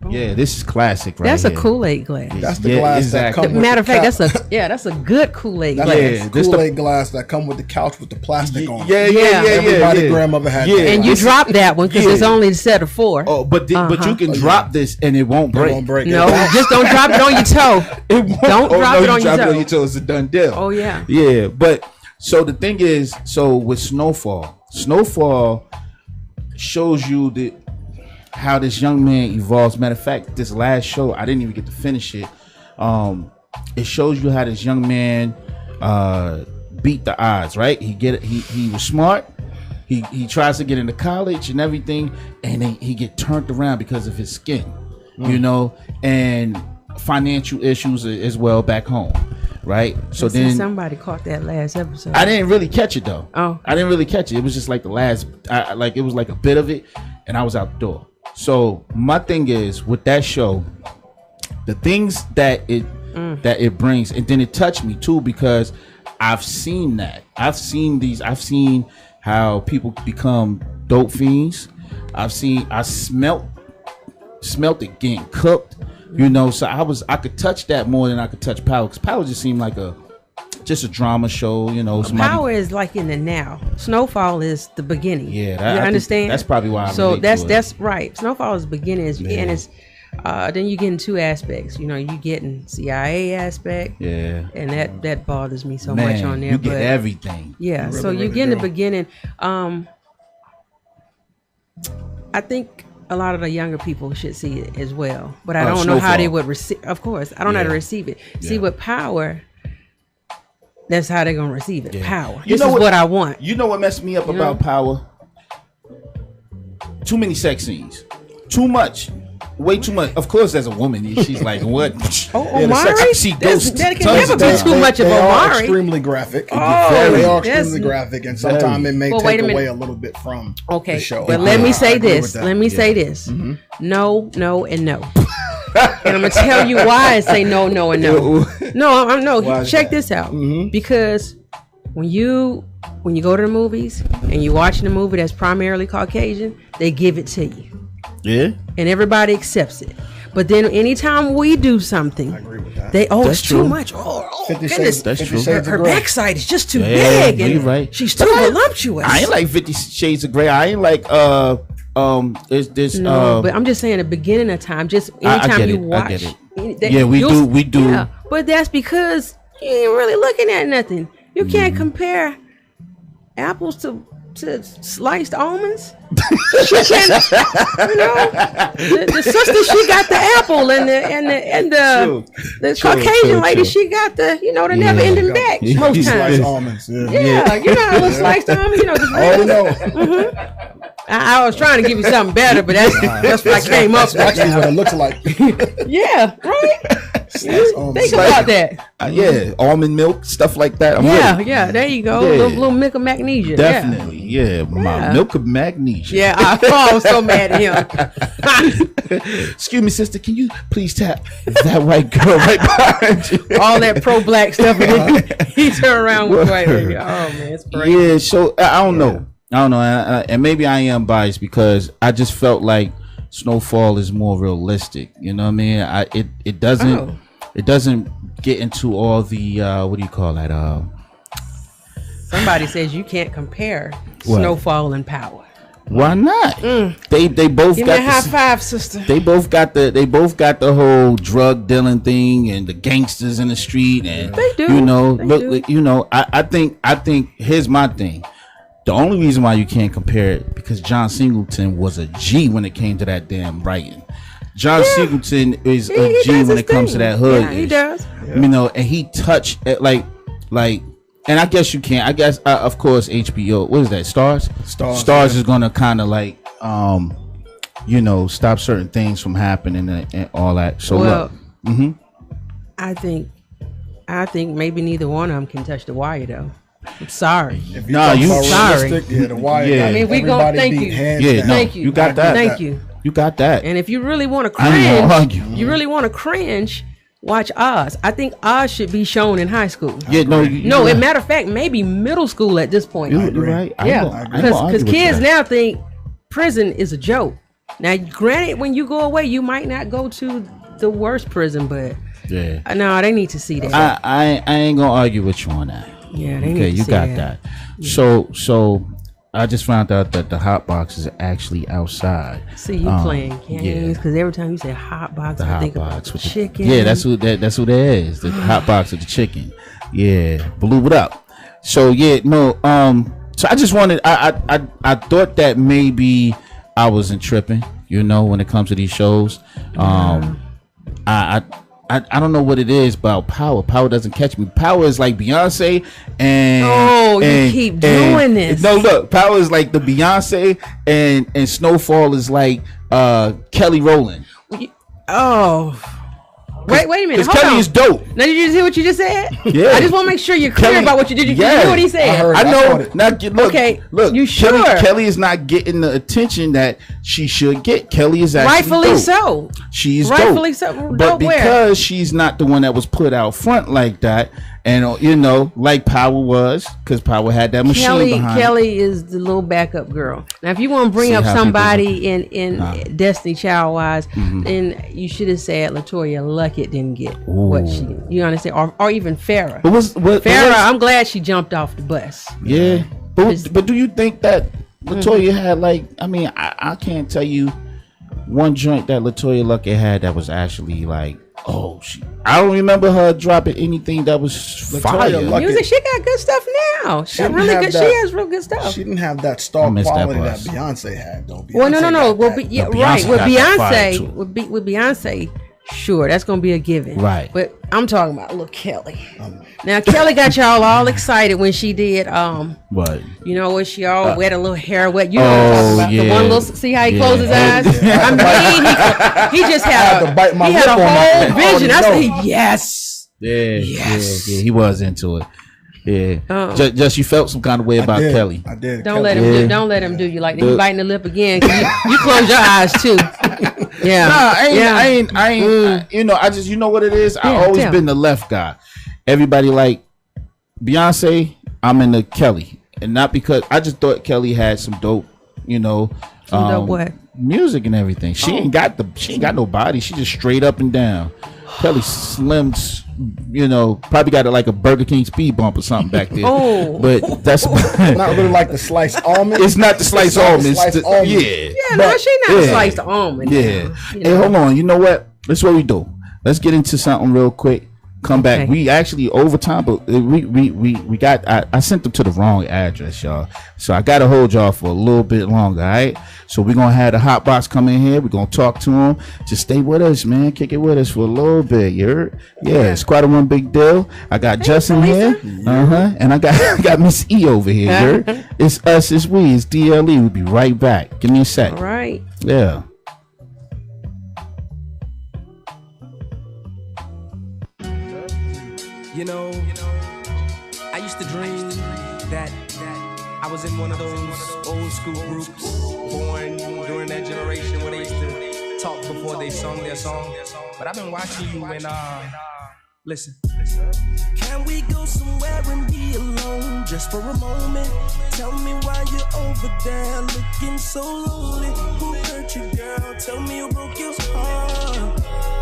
this is classic, right? That's here. A Kool-Aid glass. That's the glass exactly. that come matter of fact, couch. that's a good Kool-Aid glass. Yeah, Kool-Aid glass that come with the couch with the plastic on. Everybody's grandmother had. Yeah, and you drop that one because it's only a set of 4. Oh, but you can drop this and it won't break. It won't break. No, just don't drop it on your toe. Don't drop it on your toe. It's a done deal. Oh yeah. Yeah, but so the thing is, with Snowfall shows you how this young man evolves. Matter of fact, this last show, I didn't even get to finish it. It shows you how this young man beat the odds, right? He was smart. He tries to get into college and everything, and he get turned around because of his skin, and financial issues as well back home. right? So See, then somebody caught that last episode. I didn't really catch it though. Oh. I didn't really catch it. It was just like the last, like it was like a bit of it, and I was out the door. So my thing is with that show, the things that it brings, and then it touched me too because I've seen that. I've seen how people become dope fiends. I smelt it getting cooked. You know, so I could touch that more than I could touch Power, because Power just seemed like just a drama show, you know. Power is like in the now. Snowfall is the beginning. Yeah, you understand? That's probably why. So that's right. Snowfall is the beginning, and it's then you get in two aspects. You know, you get in CIA aspect. Yeah. And that bothers me so Man, much on there. You get everything. Yeah. Really, so you really get in the do. beginning. I think a lot of the younger people should see it as well, but I don't know how they would receive. Of course, I don't know how to receive it. See, with Power, that's how they're gonna receive it. Power. This is what I want. You know what messed me up about Power? Too many sex scenes. Too much. Way too much. Of course, as a woman, she's like, what? Omari? She goes. That can never be too much of They are Omari. extremely graphic. They Oh, are that's- extremely graphic, and sometimes it may Well, wait take a minute. away a little bit from Okay, the show. but let me say I agree this. with that. Let me say this. No, no, and no. And I'm gonna tell you why I say no, no, and no. No. Check this out. Because when you go to the movies and you're watching a movie that's primarily Caucasian, they give it to you. Yeah. And everybody accepts it. But then anytime we do something, I agree with that. it's true. too much. Oh 50 goodness. Shades, That's 50 true. Shades Her of Grey. backside is just too Yeah, big, and you're right. she's too voluptuous. I ain't like 50 Shades of Grey. I ain't like there's No, but I'm just saying the beginning of time. Just I anytime get you it, I watch, get it. that- we you'll- do. Yeah, but that's because you ain't really looking at nothing. You can't compare apples to sliced almonds. She can't, you know, the sister, she got the apple, and the Caucasian lady, she got the the never ending back most Sliced times. almonds. Yeah. Yeah, you know how little sliced almonds, just Oh no! I was trying to give you something better, but that's what I came up That's actually with. what it looks like. Yeah, right. Sliced almonds. Think about that. yeah, almond milk, stuff like that. I'm Yeah, with it. yeah. There you go. Yeah. Little milk of magnesia. Definitely, yeah. My Yeah. milk of magnesia. Yeah. I was so mad at him. Excuse me, sister. Can you please tap that white girl right behind you? All that pro-black stuff, and then he turned around with white lady. Oh man, it's crazy. Yeah. So I don't know. And maybe I am biased because I just felt like Snowfall is more realistic. You know what I mean? It doesn't get into all the what do you call that? Somebody says you can't compare What? Snowfall and Power. Why not? They both Give got me a high five, sister. They both got the whole drug dealing thing and the gangsters in the street, and They do. They do. I think here's my thing. The only reason why you can't compare it because John Singleton was a G when it came to that damn writing. John Singleton is He a G does when his it comes to thing. that hood. Yeah, he does. And he touched it like, and I guess you can't. I guess of course HBO. What is that? Stars. Stars is gonna kind of like, stop certain things from happening and all that. So Well, look. I think maybe neither one of them can touch the wire though. I'm sorry. If Nah, talk you about sorry. realistic, yeah, the wire. Yeah. I mean, we gon' everybody thank beat you. hands Yeah, down. no, Thank you. you got that. Thank you. You got that. And if you really want to I ain't gonna cringe, argue. you really want to cringe, watch Oz. I think Oz should be shown in high school. Yeah, no. No, as a matter of fact, maybe middle school at this point. You're right. Yeah, because kids now think prison is a joke. Now, granted, when you go away, you might not go to the worst prison, but no, they need to see that. I ain't gonna argue with you on that. Yeah, they Okay, need to you see got that. that. So I just found out that the hot box is actually outside. See, you playing games because every time you say hot box, The I hot think box about with chicken. Yeah, that's who that is. The hot box with the chicken. Yeah, blew it up. So so I just wanted. I thought that maybe I wasn't tripping. When it comes to these shows, I don't know what it is about Power. Power doesn't catch me. Power is like Beyonce and you keep doing this. No, look, Power is like the Beyonce and Snowfall is like Kelly Rowland. Oh, Wait a minute. Because Hold Kelly on. is dope. Now, did you hear what you just said? Yeah. I just want to make sure you're clear about what you did. Did you hear what he said? I know. Look, Okay, look. you sure? Kelly is not getting the attention that she should get. Kelly is actually Rightfully dope. so. She's Rightfully dope. so. But Dope where? because she's not the one that was put out front like that, and you know, like Power was, because Power had that machine behind it. Kelly is the little backup girl. Now, if you want to bring See up how somebody in Destiny Child wise, then you should have said Latoya Luckett didn't get what she. You understand? Or even Farrah. Farrah, I'm glad she jumped off the bus. Yeah, but do you think that Latoya had like? I mean, I can't tell you one joint that Latoya Luckett had that was actually like. Oh, I don't remember her dropping anything that was fire. Music, she got good stuff now. She got really good. She has real good stuff. She didn't have that star quality that Beyonce had, though. Well, no. Well, right. With Beyonce, Beyonce, sure, that's gonna be a given. Right. But I'm talking about little Kelly. Now, Kelly got y'all all excited when she did. What? You know when she all wet a little hair wet. You know what I'm talking about. Yeah. The one little. See how he closed his eyes. I mean, he just had a whole vision. I said yes. Yeah. He was into it. Yeah. Just you felt some kind of way about Kelly. I did. Don't let him do you like that. You biting the lip again. You close your eyes too. Yeah. Nah, I ain't. You know, you know what it is. I always been the left guy. Everybody like Beyonce. I'm into Kelly, and not because I just thought Kelly had some dope. You know, dope what? Music and everything. She ain't got no body. She just straight up and down. Kelly slims, you know, probably got like a Burger King speed bump or something back there. But that's not really like the sliced almond. It's not the sliced almond. No, she not sliced almond. Yeah. Hey, hold on. You know what? This is what we do. Let's get into something real quick. Come back. We actually overtime, but we got. I sent them to the wrong address, y'all. So I got to hold y'all for a little bit longer. All right. So we're gonna have the Hot Box come in here. We're gonna talk to them. Just stay with us, man. Kick it with us for a little bit. You heard? Yeah. It's quite a one big deal. I got Justin here. And I got Miss E over here. You heard? It's us. It's we. It's DLE. We'll be right back. Give me a sec. All right. Yeah. You know, I used to dream that I was in one of those old school groups born during that generation where they used to talk before they sung their song. But I've been watching you and listen. Can we go somewhere and be alone just for a moment? Tell me why you're over there looking so lonely. Who hurt you, girl? Tell me who broke your heart.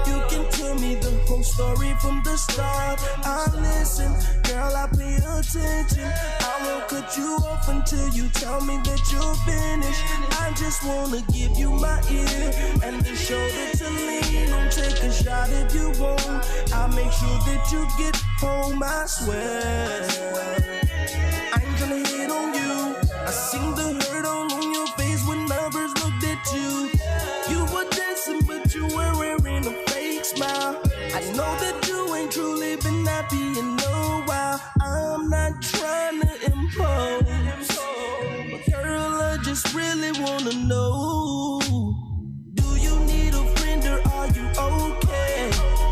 You can tell me the whole story from the start. I listen, girl, I pay attention. I won't cut you off until you tell me that you're finished. I just wanna give you my ear and the shoulder to lean on. Take a shot if you want. I'll make sure that you get home, I swear. I ain't tryna hit on you. I seen the hurt all on your face when others looked at you. You were dancing, but you were wearing a fake smile. I know that you ain't truly been happy in a while. I'm not trying to impose, but girl, I just really wanna know. Do you need a friend or are you okay?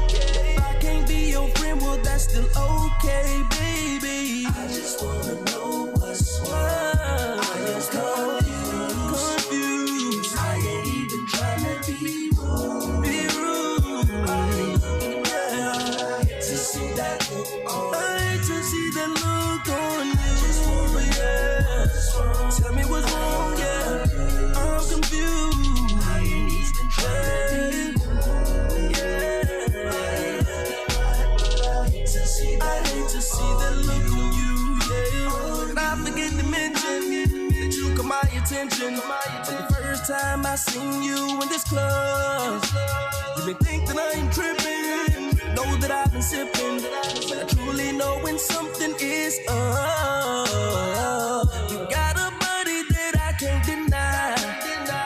If I can't be your friend, well, that's still okay, baby. I just wanna know what's what. I am confused. I ain't even trying to be rude. Yeah. To see that look on. I hate to see that look on you. Yeah. Tell me what's wrong, yeah. I'm confused. I ain't even trying to be rude. Yeah. I hate to see that look on you, yeah. And I forget to mention that you caught my attention. The first time I seen you in this club, you may think that I ain't tripping, know that I've been sipping, but I truly know when something is up. You got a body that I can't deny,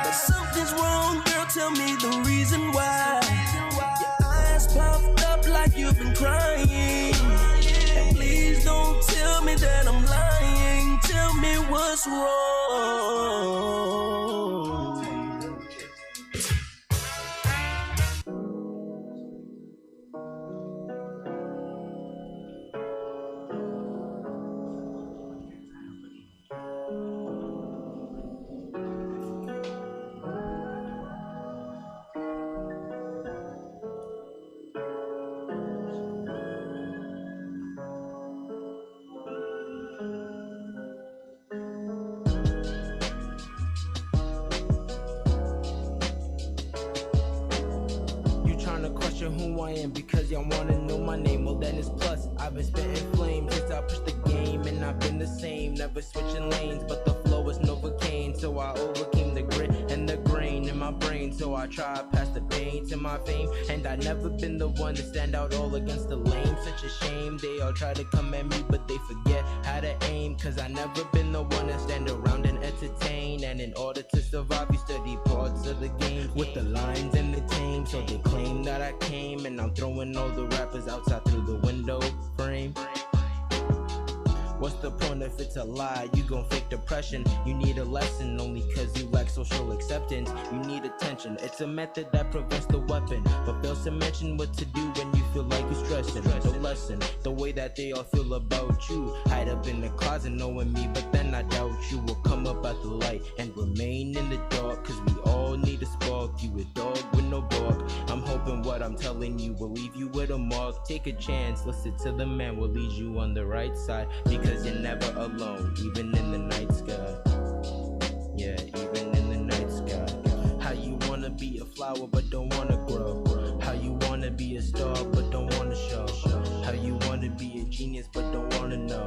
but something's wrong, girl, tell me the reason why. Your eyes puffed up like you've been crying, and please don't tell me that I'm lying. Tell me what's wrong. wondering who I am because y'all wanna know my name. Well then it's plus, I've been spitting flames since I pushed the game, and I've been the same, never switching lanes, but the flow is Novocaine, so I overcame the grit and the grain in my brain, so I tried past the pain to my fame, and I never been the one to stand out all against the lame. Such a shame, they all try to come at me, but they forget how to aim, cause I never been the one to stand around and entertain, and in order to survive you study parts of the game with the lines and the tame, so they claim that I came, and I'm throwing all the rappers outside through the window frame. What's the point if it's a lie? You gon' fake depression. You need a lesson only cause you lack social acceptance. You need attention. It's a method that prevents the weapon, but fails to mention what to do when you feel like you're stressing. The lesson, the way that they all feel about you. Hide up in the closet knowing me, but then I doubt you will come up at the light and remain in the dark, cause we all need a spark. You a dog with no bark. I'm hoping what I'm telling you will leave you with a mark. Take a chance, listen to the man will lead you on the right side, because you're never alone, even in the night sky. Yeah, even in the night sky. How you wanna be a flower but don't wanna grow? How you wanna be a star but don't wanna show? How you wanna be a genius but don't wanna know?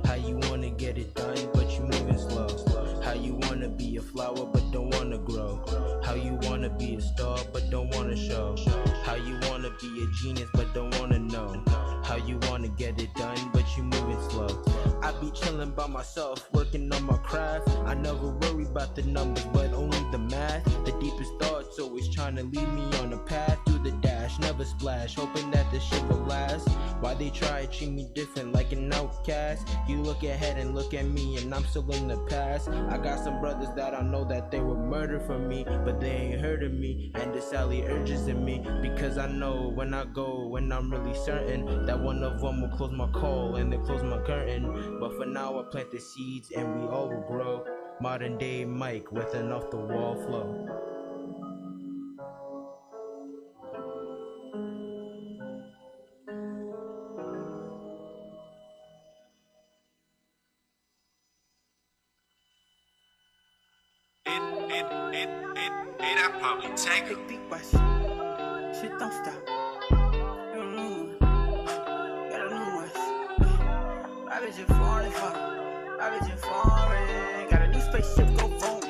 How you wanna get it done but you moving slow? How you wanna be a flower but don't wanna grow? How you wanna be a star but don't wanna show? How you wanna be a genius but don't wanna know? How you wanna get it done but you moving slow? I be chillin' by myself, working on my craft. I never worry about the numbers, but only the math. The deepest thoughts always trying to lead me on a path through the dash, never splash, hoping that this shit will last. Why they try to treat me different like an outcast? You look ahead and look at me and I'm still in the past. I got some brothers that I know that they would murder for me, but they ain't heard of me, and the Sally urges in me, because I know when I go, when I'm really certain that one of them will close my call and they close my curtain. But for now I plant the seeds and we all will grow. Modern day Mike with an off the wall flow. I'll probably take it. Big bus. Shit don't stop. You don't know. Gotta know us. I bitch in foreign fuck. I bitch in foreign. Got a new spaceship go boom.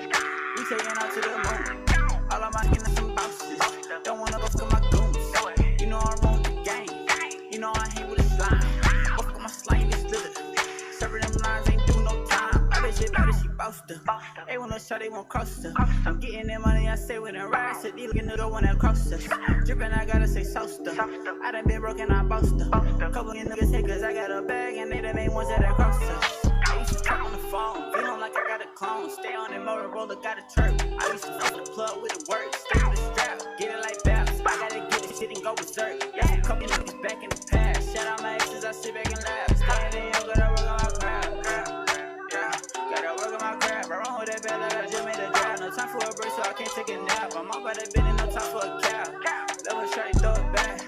We taking out to the moon. All of my skin is some bouncers. Don't wanna go fuck my goons. You know I roll the game. You know I hang with the slime. Fuck my slime is slithered. Serving them lines ain't do no time. I bitch it better, she bossed her. They wanna show, they won't cross her. I'm getting that money, I say when it rise. Said, looking the door when it cross us. Drippin', I gotta say sauce her. I done been broken, I bossed her. Couple of niggas hate cause I got a bag and they the main ones that cross us. I used to talk on the phone, feeling like I got a clone. Stay on that Motorola, got a chirp. I used to fuck the plug with the work. Stay with the strap, get it like Babs. I gotta get this shit and go berserk. Yeah, a couple niggas back in the past. Shout out my exes, I sit back and laugh. Staying in yo, gotta work on my craft. Yeah, gotta work on my craft. I run with that bad like I just made a drive. No time for a break, so I can't take a nap. I'm up by the bed and no time for a cap. Level shorty, throw it back.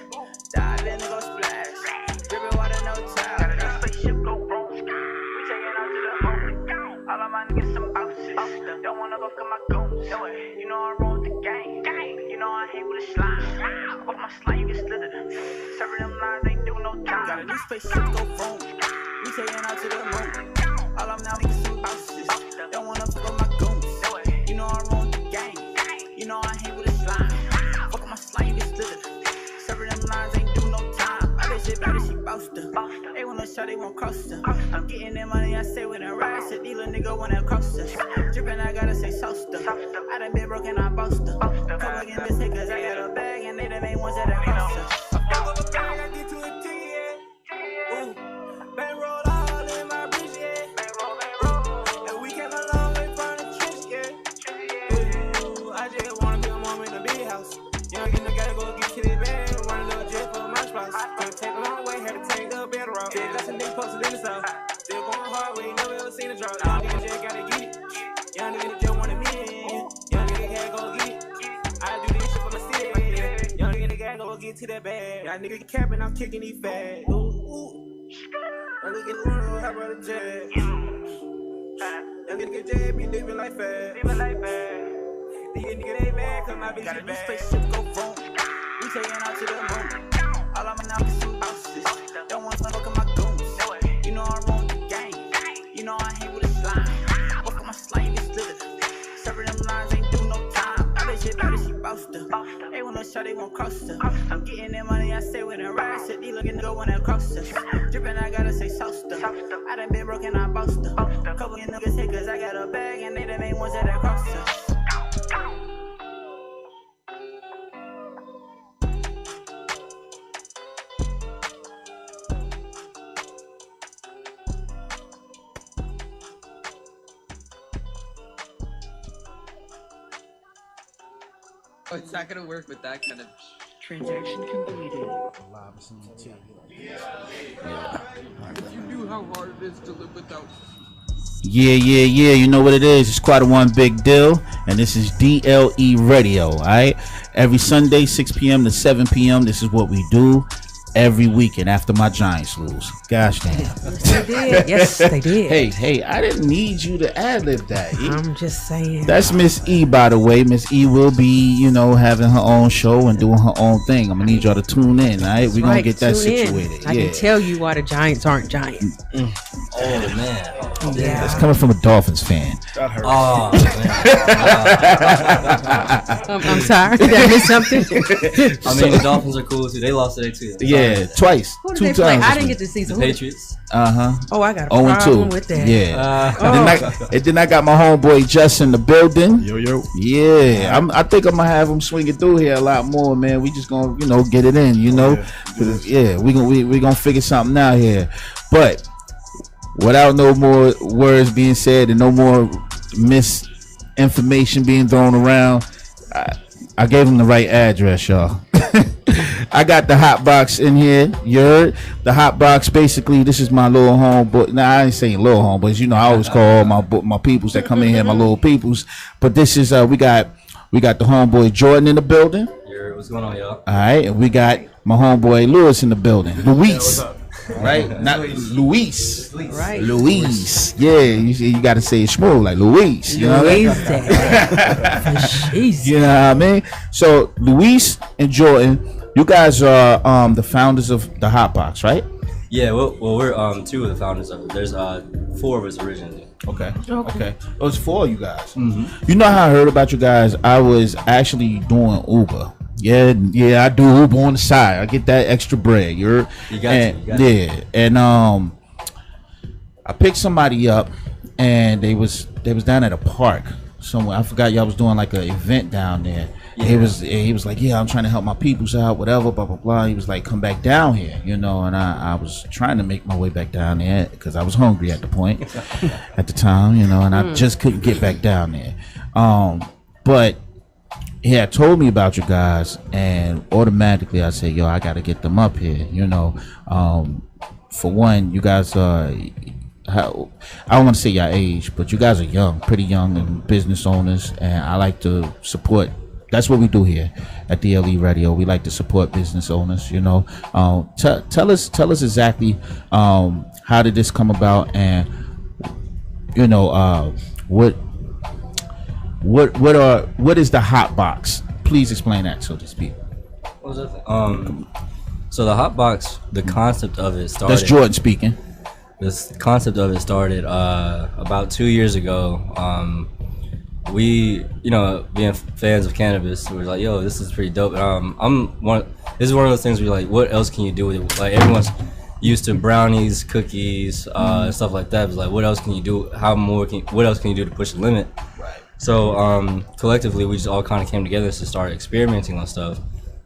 Dive in and go splash. Drippin' water, no towel. Got a new spaceship, go wrong. We taking out to the moon. All of my niggas some bouncers. Don't wanna go fuck my goons. You know I roll with the gang. You know I hang with the slime. Off my slime, you get slithered. Serving them lines ain't do no time. Got a new spaceship, go wrong. We taking out to the moon. All of my niggas some bouncers. Don't wanna fuck my goons. You know I roll with the gang. You know I hang with the slime. Fuck my slime, you get slithered. Serving them lines ain't do no time. I bet shit better, she bossed her. They wanna show, they won't cross her. I'm getting that money, I say when it rise. Said dealer nigga when it cross us. Drippin', I gotta say sauce her. I done been broken, I bossed her. Couple again this hit cause I got a bag and they the main ones that cross us. I get to a T, yeah. Ooh, bankroll all in my bridge, yeah. And we came a long way from the trench, yeah. Ooh, I just wanna be a mom in a big house. You don't get no gotta go get to the bed. Run a little jet for my spouse. Couldn't take a long way, had to take the better route. Big got some niggas posted in the south. Still going hard, we ain't never ever seen a drought. Young nigga just gotta get it. Young nigga just wanna meet it. Young nigga gotta go get it. I do this shit for my city. Young nigga gotta go get to that bag. Young nigga capping, I'm kicking these fat. Ooh, ooh. Young nigga run, how about a jet? Young nigga just be living like fat. These niggas ain't mad cause my bitch got a is new bad. spaceship, go wrong. We taking out to the moon. All I'm now is some bosses. Don't want to look at my goons. You know I run the game. You know I hang with a slime. Work on my slime is little. Serving them lines ain't do no time. I bet shit better, she boast her. They want no shot, they won't cross her. I'm getting that money, I stay with a ride. Said they looking to go when I cross us. Drippin', I gotta say saucer. I done been broken, I boast her. Couple of niggas hit cause I got a bag and they the main ones that cross us. Oh, it's not gonna work with that kind of. Transaction completed. If you knew how hard it is to live without. Yeah. You know what it is. It's quite a one big deal. And this is DLE Radio, all right? Every Sunday, 6 p.m. to 7 p.m. This is what we do every weekend after my Giants lose. Gosh damn. Yes, they did. Yes, they did. Hey, I didn't need you to ad-lib that. I'm just saying. That's Miss E, by the way. Miss E will be, having her own show and doing her own thing. I'm gonna need y'all to tune in, all right? We're gonna get that situated. I can tell you why the Giants aren't Giants. Oh man. Yeah. That's coming from a Dolphins fan. That hurts. Oh man. I'm sorry. Did I miss something? I mean, the Dolphins are cool too. They lost today too. Yeah, twice. Who did 2 they play? times. I didn't get to see The some. Patriots. Oh, I got a problem with that. Yeah. And then I got my homeboy Jess in the building. Yo. Yeah, I think I'm gonna have him swinging through here a lot more, man. We just gonna, get it in, we gonna figure something out here. But without no more words being said and no more misinformation being thrown around, I gave him the right address, y'all. I got the Hot Box in here. You heard? The Hot Box, basically, this is my little home, but I ain't saying little home, but I always call all my peoples that come in here my little peoples. But this is we got the homeboy Jordan in the building. What's going on, y'all? All right, and we got my homeboy Lewis in the building. Luis. Right? Not Luis. Right. Luis. Yeah, you got to say it smooth, like Luis. You know what I mean? You know what I mean? So, Luis and Jordan, you guys are the founders of the Hot Box, right? Yeah, well, we're two of the founders of it. There's 4 of us originally. Okay. Oh, it's 4 of you guys. Mm-hmm. You know how I heard about you guys? I was actually doing Uber. Yeah, I do Uber on the side. I get that extra bread. You got to. And I picked somebody up, and they was down at a park somewhere. I forgot y'all was doing like an event down there. Yeah. He was like, yeah, I'm trying to help my peoples out, whatever, blah blah blah. He was like, come back down here, and I was trying to make my way back down there because I was hungry at the point, at the time, and I just couldn't get back down there. But he had told me about you guys, and automatically I said, yo, I got to get them up here, For one, you guys I don't want to say your age, but you guys are young, pretty young, and business owners, and I like to support. That's what we do here at DLE Radio. We like to support business owners. Tell us exactly how did this come about, and what is the Hot Box? Please explain that, so to speak. What was that? So the Hot Box, the concept of it started. That's Jordan speaking. This concept of it started about 2 years ago. We, being fans of cannabis, we were like, yo, this is pretty dope. This is one of those things where you're like, what else can you do with it? Like, everyone's used to brownies, cookies, and stuff like that. It's like, what else can you do? What else can you do to push the limit? Right. So collectively, we just all kind of came together to start experimenting on stuff.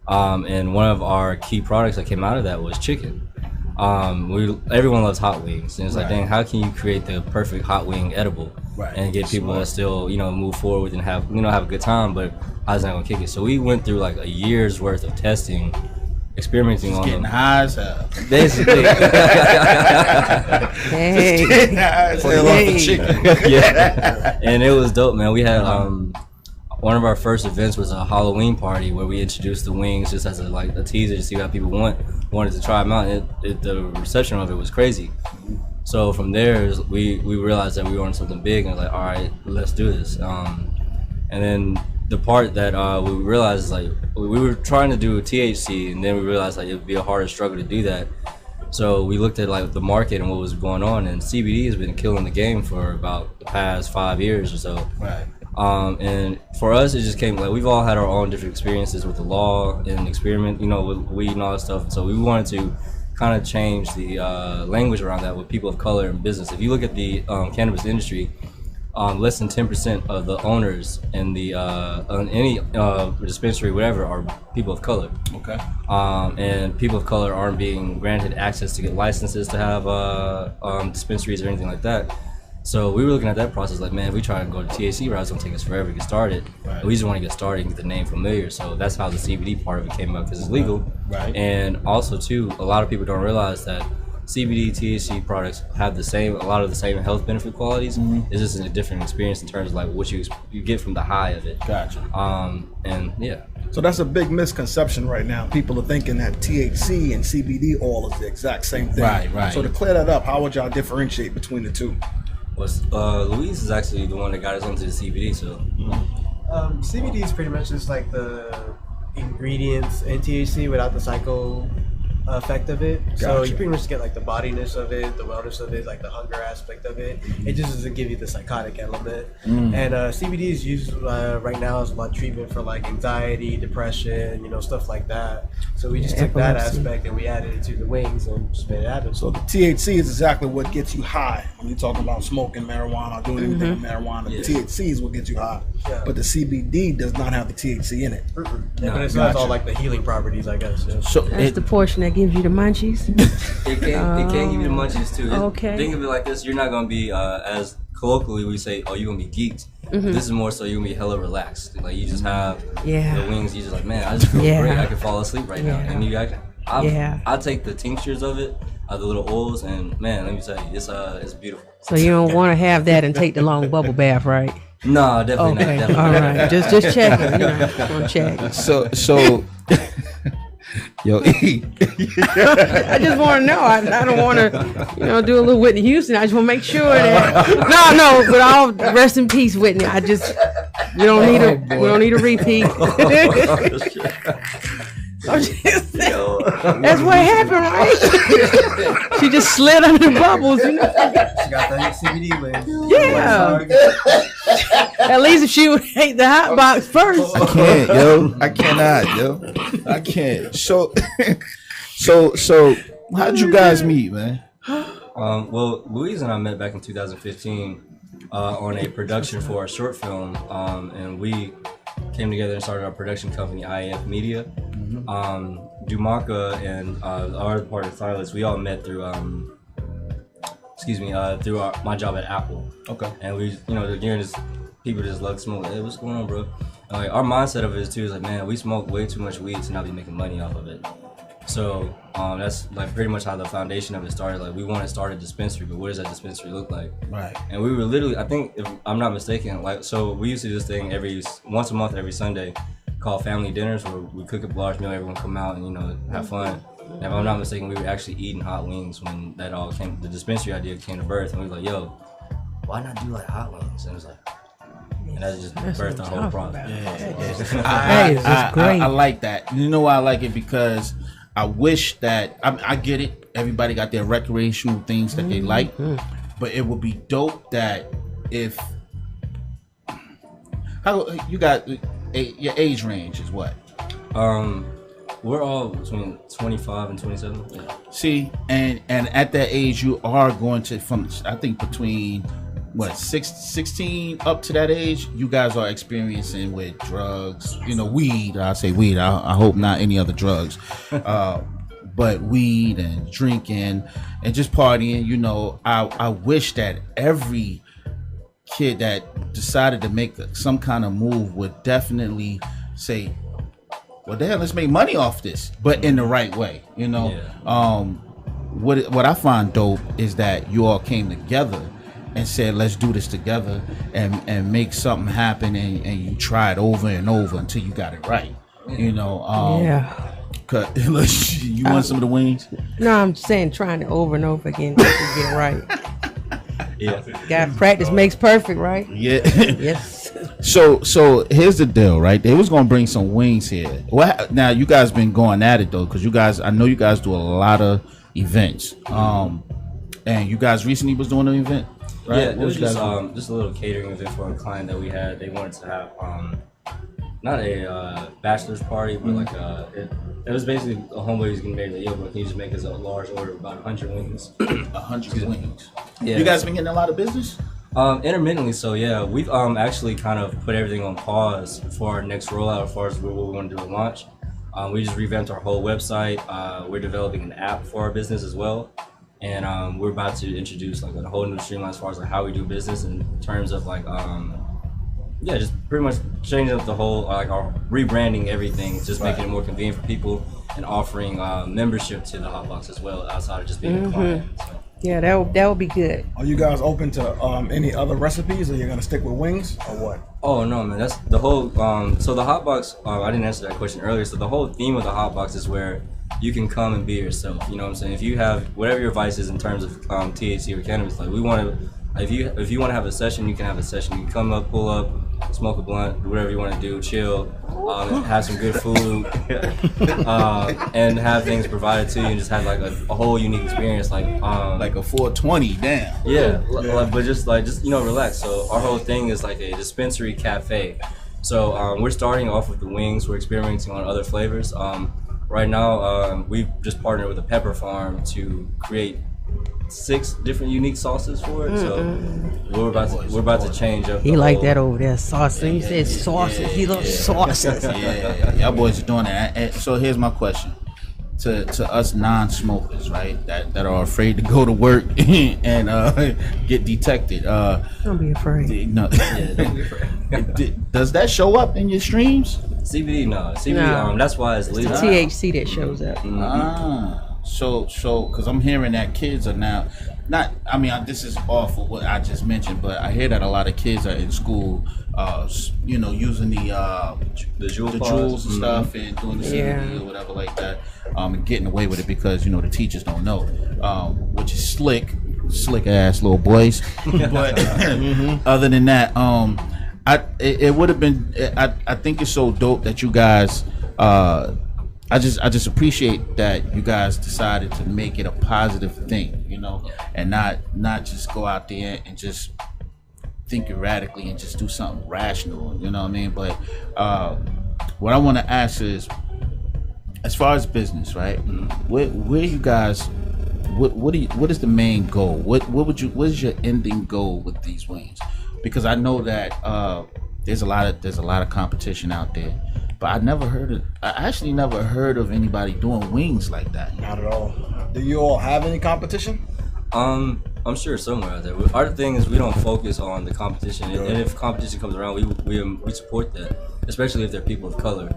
And one of our key products that came out of that was chicken. Everyone loves hot wings, and it's like, dang, how can you create the perfect hot wing edible and get people that still, move forward and have a good time, but how's that gonna kick it? So we went through like a year's worth of testing, experimenting on getting high as hell. Basically. Getting high as hell off the chicken. Yeah, and it was dope, man. We had one of our first events was a Halloween party where we introduced the wings just as a teaser to see how people wanted to try them out. The reception of it was crazy. So from there, we realized that we were on something big, and like, all right, let's do this. And then the part that we realized is like we were trying to do THC, and then we realized like it'd be a harder struggle to do that. So we looked at like the market and what was going on, and CBD has been killing the game for about the past 5 years or so. Right. And for us, it just came like we've all had our own different experiences with the law and experiment, with weed and all that stuff. So we wanted to kind of change the language around that with people of color in business. If you look at the cannabis industry, less than 10% of the owners in the on any dispensary, whatever, are people of color. Okay. And people of color aren't being granted access to get licenses to have dispensaries or anything like that. So we were looking at that process like, man, if we try to go to THC route, it's gonna take us forever to get started. Right. We just want to get started and get the name familiar. So that's how the CBD part of it came up, because it's legal. Right. And also too, a lot of people don't realize that CBD, THC products have a lot of the same health benefit qualities. Mm-hmm. It's just a different experience in terms of like what you get from the high of it. Gotcha. And yeah. So that's a big misconception right now. People are thinking that THC and CBD all is the exact same thing. Right. So to clear that up, how would y'all differentiate between the two? Luis is actually the one that got us onto the CBD. So CBD is pretty much just like the ingredients in THC without the psycho effect of it. Gotcha. So you pretty much get like the bodiness of it, the wellness of it, like the hunger aspect of it. It just doesn't give you the psychotic element. And CBD is used right now as a lot of treatment for like anxiety, depression, stuff like that. So we just took that aspect and we added it to the wings and just made it happen. So the THC is exactly what gets you high when you're talking about smoking marijuana or doing anything with marijuana. Yeah. The THC is what gets you high. Yeah. But the CBD does not have the THC in it. Yeah, but it's not all like the healing properties, I guess. Yeah. So That's the portion that gives you the munchies. It can give you the munchies too. Okay. Think of it like this: you're not gonna be as colloquially we say, "Oh, you're gonna be geeked." This is more so you're gonna be hella relaxed. Like you just have the wings. You just like, man, I just feel great. I can fall asleep right now. And you actually, I take the tinctures of it, the little oils, and man, let me tell you, it's beautiful. So you don't want to have that and take the long bubble bath, right? No, definitely not. Definitely. All right, just checking. Gonna check. So. Yo, E. I just want to know. I don't want to, do a little Whitney Houston. I just want to make sure that no. But all rest in peace, Whitney. We don't need a repeat. That's what happened, right? She just slid under the bubbles. She got that CBD wings. Yeah. At least if she would hate the hot box first. I can't, yo. I cannot, yo. I can't. So how'd you guys meet, man? Well, Louise and I met back in 2015 on a production for a short film, and we came together and started our production company, IAF Media. Dumaka and our part of Silas, we all met through my job at Apple. Okay. And we, again, just people just love to smoke. Hey, what's going on, bro? Like our mindset of it is too is like, man, we smoke way too much weed to not be making money off of it. So that's like pretty much how the foundation of it started. Like we want to start a dispensary, but what does that dispensary look like? Right. And we were literally, I think, if I'm not mistaken, so we used to do this thing once a month, every Sunday, called family dinners, where we cook a large meal, everyone come out and have fun. And if I'm not mistaken, we were actually eating hot wings when that all came. The dispensary idea came to birth, and we were like, yo, why not do like hot wings? And it was like. And that just birthed our whole process. I like that. You know why I like it? Because I wish that I get it. Everybody got their recreational things that they like, but it would be dope that if you got your age range is what? We're all between 25 and 27. Yeah. See, and at that age, you are going to I think between. 16 up to that age, you guys are experiencing with drugs, weed. I say weed. I hope not any other drugs, but weed and drinking and just partying. I wish that every kid that decided to make some kind of move would definitely say, well, damn, let's make money off this, but in the right way. What I find dope is that you all came together and said, let's do this together and make something happen, and you try it over and over until you got it right. Yeah. Cause you want some of the wings? No, I'm saying trying it over and over again to get it right. Yeah. Got practice makes perfect, right? Yeah. Yes. So here's the deal, right? They was gonna bring some wings here. What now? You guys been going at it though, because I know you guys do a lot of events. And you guys recently was doing an event, right? Yeah, it was just a little catering event for a client that we had. They wanted to have not a bachelor's party, but like it was basically a homeboy who's getting married. Like, yo, bro, can you just make us a large order of about 100 wings? 100 wings. Yeah. You guys been getting a lot of business? Intermittently, so yeah, we've actually kind of put everything on pause for our next rollout as far as what we want to do at launch. We just revamped our whole website. We're developing an app for our business as well, and we're about to introduce like a whole new streamline as far as like how we do business in terms of like just pretty much changing up the whole like our rebranding everything, just making it more convenient for people and offering membership to the Hot Box as well outside of just being a client. So. Yeah, that would be good. Are you guys open to any other recipes, or you're gonna stick with wings, or what? Oh no, man, that's the whole. So the Hot Box, I didn't answer that question earlier. So the whole theme of the Hot Box is where you can come and be yourself. You know what I'm saying? If you have whatever your vice is in terms of THC or cannabis, like we want to. If you want to have a session, you can have a session. You can come up, pull up, smoke a blunt, do whatever you want to do, chill, have some good food, and have things provided to you, and just have like a whole unique experience, like a 420, damn. Yeah, but just relax. So our whole thing is like a dispensary cafe. So we're starting off with the wings. We're experimenting on other flavors. Right now, we've just partnered with a pepper farm to create 6 different unique sauces for it. So we're about to change up. He like that over there, sauce. He said sauces. He loves sauces. Yeah, y'all boys are doing that. And so here's my question to us non-smokers, right? That are afraid to go to work and get detected. Don't be afraid. No. Don't be afraid. Does that show up in your streams? CBD, no. CBD, that's why it's legal. It's the THC that shows up. So, because I'm hearing that kids are now this is awful what I just mentioned, but I hear that a lot of kids are in school, using the jewels and stuff and doing the CBD or whatever like that, and getting away with it because the teachers don't know, which is slick ass little boys. But other than that, it would have been. I think it's so dope that you guys. I just appreciate that you guys decided to make it a positive thing, and not just go out there and just think erratically and just do something rational, you know what I mean? But what I want to ask is, as far as business, right? Where you guys, what is the main goal? What is your ending goal with these wings? Because I know that there's a lot of competition out there. But I actually never heard of anybody doing wings like that. Not at all. Do you all have any competition? I'm sure somewhere out there. Our thing is we don't focus on the competition, and if competition comes around, we support that, especially if they're people of color.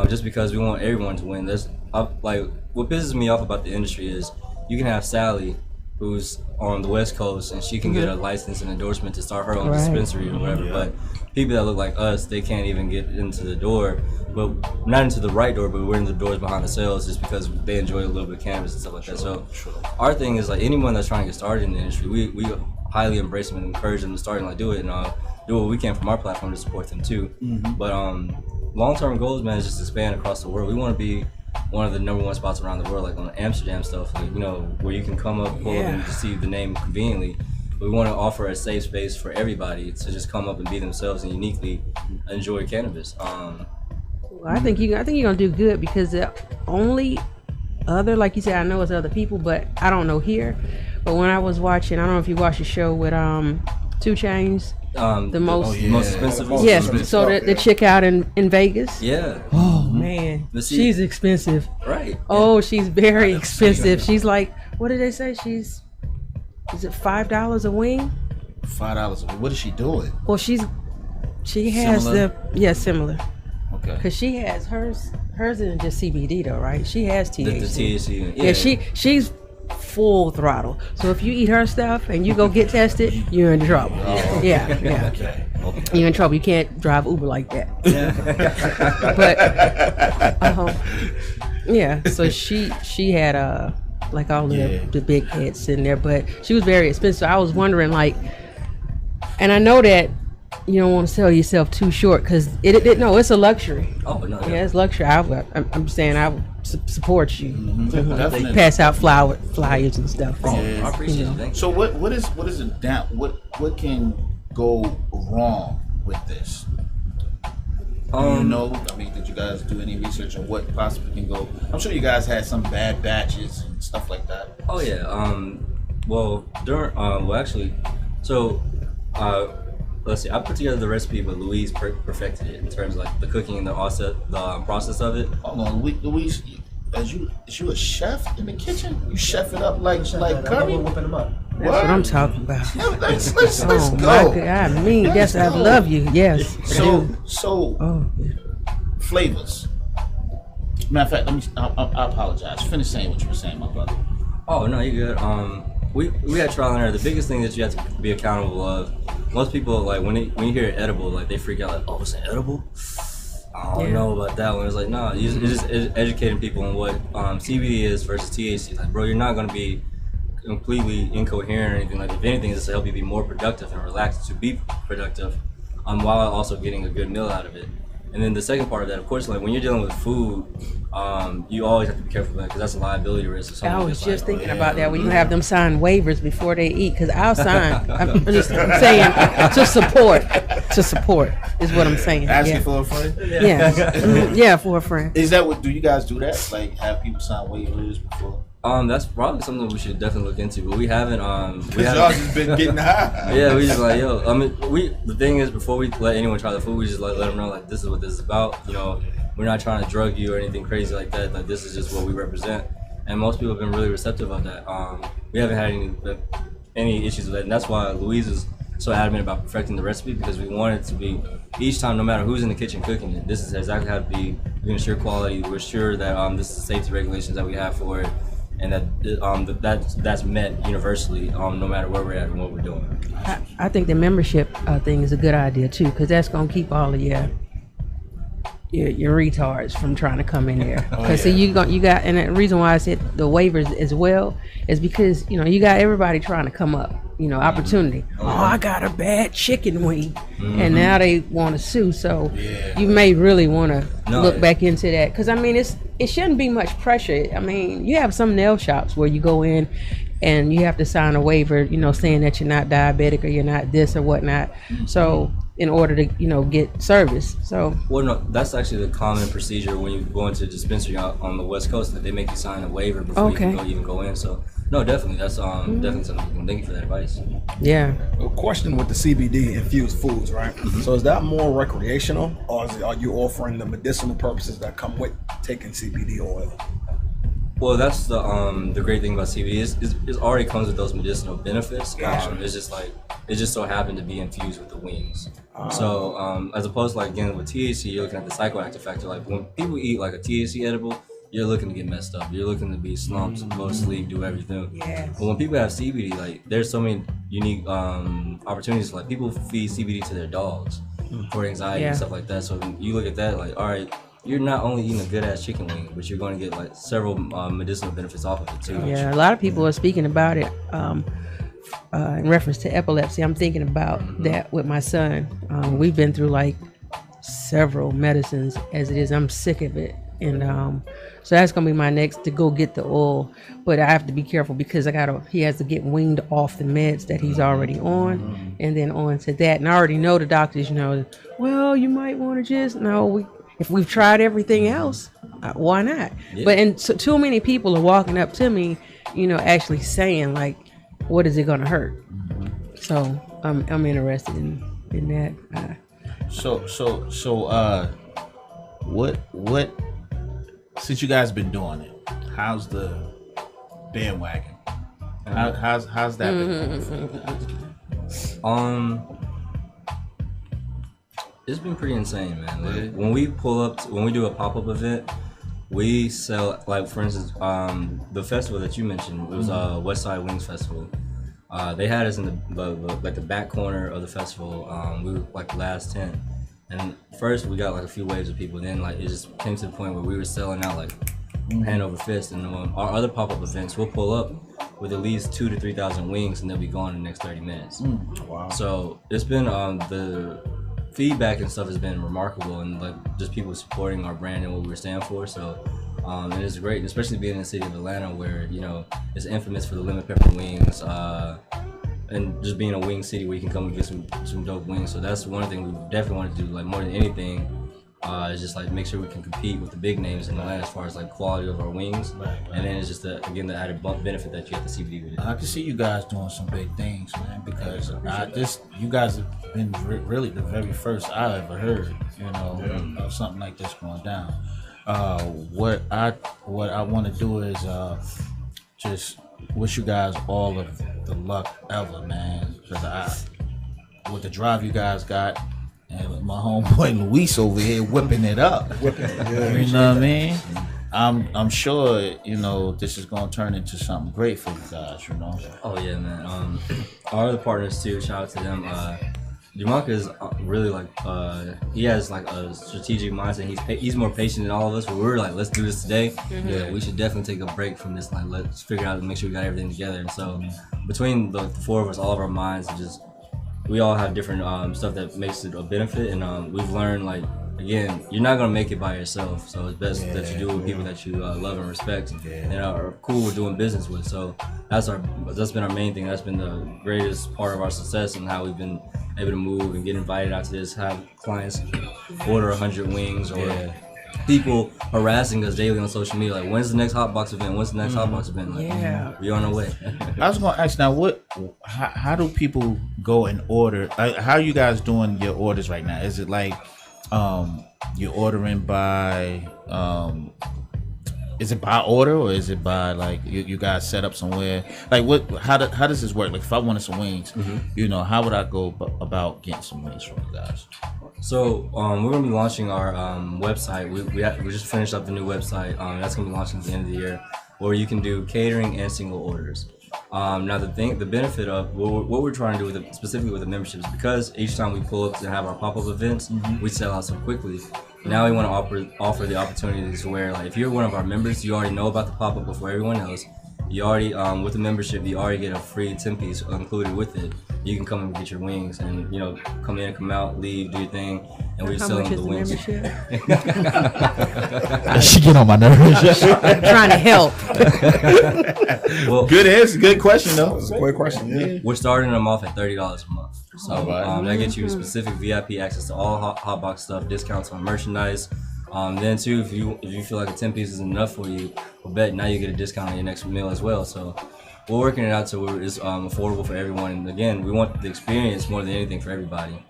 Just because we want everyone to win. There's like what pisses me off about the industry is you can have Sally, who's on the West Coast, and she can get a license and endorsement to start her own dispensary or whatever. But people that look like us, they can't even get into the door. But not into the right door, but we're in the doors behind the sales just because they enjoy a little bit of cannabis and stuff like that. So our thing is like anyone that's trying to get started in the industry, we highly embrace them and encourage them to start and like do it and do what we can from our platform to support them too. But long-term goals, man, is just expand across the world. We want to be one of the #1 spots around the world, like on Amsterdam stuff, like where you can come up, pull up, and just see the name conveniently. We want to offer a safe space for everybody to just come up and be themselves and uniquely enjoy cannabis. I think you're gonna do good because the only other, like you said, I know it's other people, but I don't know here. But when I was watching, I don't know if you watched the show with 2 Chainz. The most expensive. Yes, so the chick out in Vegas. Yeah. Oh man, she's expensive. Right. Oh, she's very expensive. She's like, what did they say? Is it $5 a wing? $5 a wing. What is she doing? Well, she has similar. Okay. Because she has hers isn't just CBD though, right? She has THC. The THC. Yeah, she's full throttle. So if you eat her stuff and you go get tested, you're in trouble. Yeah. Okay. You're in trouble. You can't drive Uber like that. But so she had like all the big hits in there, but she was very expensive. I was wondering, like, and I know that you don't want to sell yourself too short because no, it's a luxury. Oh no, yeah, it's luxury. I'm saying I would support you. Definitely. They pass out flyers and stuff. I appreciate it. So what is it down? What can go wrong with this? You know, I mean, did you guys do any research on what possibly can go? I'm sure you guys had some bad batches and stuff like that. Oh yeah. Let's see. I put together the recipe, but Louise perfected it in terms of like the cooking and the process of it. Hold on, Louise, is you a chef in the kitchen? You chef it up like curry? Whipping them up. That's what I'm talking about. Let's Oh go. my God, I mean, yes, I love you. Yes. So flavors. Matter of fact, I apologize. Finish saying what you were saying, my brother. Oh no, you're good. We had trial and error. The biggest thing that you have to be accountable of. Most people like when you hear edible, like they freak out like, oh, it's an edible. I don't know about that one. It's like no, it's just educating people on what CBD is versus THC. Like, bro, you're not gonna be completely incoherent or anything. Like, if anything, it's to help you be more productive and relaxed to be productive, while also getting a good meal out of it. And then the second part of that, of course, like when you're dealing with food, you always have to be careful with that because that's a liability risk. I was just thinking about that when you have them sign waivers before they eat. Because I'll sign. I'm saying to support is what I'm saying. Asking for a friend. Yeah, for a friend. Is that what? Do you guys do that? Like have people sign waivers before? That's probably something we should definitely look into, but we haven't. Y'all just been getting high. Yeah, we just like yo. I mean, the thing is, before we let anyone try the food, we just like let them know like this is what this is about. You know, we're not trying to drug you or anything crazy like that. Like this is just what we represent, and most people have been really receptive of that. We haven't had any issues with that, and that's why Louise is so adamant about perfecting the recipe because we want it to be each time, no matter who's in the kitchen cooking it. This is exactly how to be. We can ensure quality. We're sure that this is the safety regulations that we have for it. And that's met universally, no matter where we're at and what we're doing. I think the membership thing is a good idea too, because that's gonna keep all of your retards from trying to come in there. Because see, you got, and the reason why I said the waivers as well is because you got everybody trying to come up. Opportunity. Oh, I got a bad chicken wing, and now they want to sue. So you may really want to look back into that because I mean it shouldn't be much pressure. I mean you have some nail shops where you go in and you have to sign a waiver, saying that you're not diabetic or you're not this or whatnot. So in order to get service. So well, no, that's actually the common procedure when you go into a dispensary on the West Coast that they make you sign a waiver before you can even go in. So. No, definitely. That's definitely something. Thank you for that advice. Yeah. A question with the CBD infused foods, right? So is that more recreational, or are you offering the medicinal purposes that come with taking CBD oil? Well, that's the great thing about CBD is it already comes with those medicinal benefits. It's just like it just so happened to be infused with the wings. So as opposed to like again with THC, you're looking at the psychoactive factor. Like when people eat like a THC edible. You're looking to get messed up. You're looking to be slumped, go to sleep, do everything. Yeah. But when people have CBD, like there's so many unique opportunities. Like people feed CBD to their dogs for anxiety and stuff like that. So when you look at that, like all right, you're not only eating a good ass chicken wing, but you're going to get like several medicinal benefits off of it too. Yeah, a lot of people are speaking about it in reference to epilepsy. I'm thinking about that with my son. We've been through like several medicines as it is. I'm sick of it. And so that's gonna be my next to go get the oil, but I have to be careful because he has to get weaned off the meds that he's already on, and then on to that. And I already know the doctors, well, you might want to just if we've tried everything else, why not? Yeah. But so too many people are walking up to me, actually saying like, what is it gonna hurt? So I'm interested in that. What? Since you guys been doing it, how's the bandwagon? How's that been? It's been pretty insane, man. Like, when we do a pop-up event, we sell like for instance, the festival that you mentioned, it was West Side Wings Festival. They had us in the back corner of the festival. We were like the last tent. And first we got like a few waves of people, then like it just came to the point where we were selling out like hand over fist. And on our other pop-up events, we'll pull up with at least 2,000 to 3,000 wings, and they'll be gone in the next 30 minutes. Wow. So it's been the feedback and stuff has been remarkable, and like just people supporting our brand and what we stand for. So and it's great, especially being in the city of Atlanta, where it's infamous for the lemon pepper wings, and just being a wing city where you can come and get some dope wings. So that's one thing we definitely want to do, like more than anything. Is just like make sure we can compete with the big names in Atlanta as far as like quality of our wings, and then it's just the added benefit that you have to CBD with it. I can see you guys doing some big things, man, because you guys have been really the very first I ever heard, of something like this going down. What I want to do is just wish you guys all of the luck ever, man, because with the drive you guys got. And my homeboy Luis over here whipping it up. You know what I mean? I'm sure, this is gonna turn into something great for you guys, Oh yeah, man. Our other partners too, shout out to them. Jamarca is really like he has like a strategic mindset. He's more patient than all of us, but we're like, let's do this today. Yeah, we should definitely take a break from this. Like, let's figure out and make sure we got everything together. And so between the four of us, all of our minds, we all have different stuff that makes it a benefit, and we've learned, like, again, you're not gonna make it by yourself, so it's best that you do it with people that you love and respect and are cool with doing business with. So that's been our main thing. That's been the greatest part of our success and how we've been able to move and get invited out to this, have clients order 100 wings or people harassing us daily on social media, like, when's the next Hot Box event? When's the next Hot Box event? Like, we're on our way. I was gonna ask now, how do people go and order? How are you guys doing your orders right now? Is it like you're ordering by is it by order, or is it by like you guys set up somewhere? Like how does this work? Like if I wanted some wings, how would I go about getting some wings from you guys? So we're gonna be launching our website. We just finished up the new website. That's gonna be launching at the end of the year, where you can do catering and single orders. Now the benefit of what we're trying to do specifically with the memberships, because each time we pull up to have our pop-up events, we sell out so quickly. Now we want to offer the opportunity to where, like, if you're one of our members, you already know about the pop-up before everyone else. You already, with the membership, you already get a free 10-piece included with it. You can come and get your wings and, come in, come out, leave, do your thing, and we're selling the wings. She get on my nerves. I'm trying to help. Well, good answer, good question though. That's a great question. Yeah. We're starting them off at $30 a month. So that gets you specific VIP access to all Hot Box stuff, discounts on merchandise. Then too, if you feel like a 10-piece is enough for you, now you get a discount on your next meal as well. So we're working it out so it's affordable for everyone. And again, we want the experience more than anything for everybody.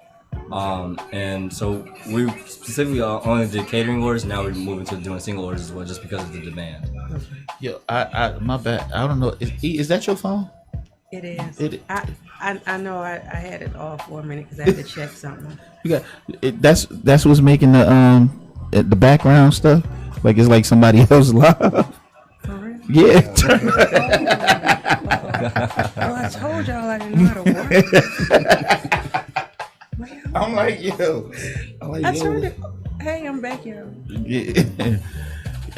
And so we specifically only did catering orders. Now we're moving to doing single orders as well, just because of the demand. Yo, my bad. I don't know. Is that your phone? It is. I know I had it off for a minute because I had to check something. You got it, that's what's making the background stuff. Like it's like somebody else live. For real? Yeah. Well, I told y'all I didn't know how to work. I'm like, yo. I turned it. Hey, I'm back, yo. Yeah.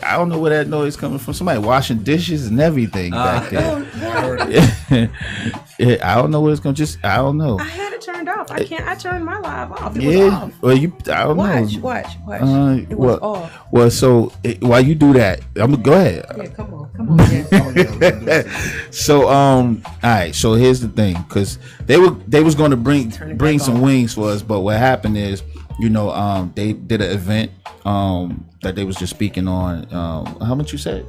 I don't know where that noise coming from. Somebody washing dishes and everything back there. Yeah, I don't know where it's going. I don't know. I had it turned off. I turned my live off. It was off. Well, I don't know. Watch. It was off. Well, so while you do that, I'm gonna go ahead. Yeah, come on. Yeah. So, all right. So here's the thing, because they was going to bring some wings for us, but what happened is, they did an event that they was just speaking on. How much you said?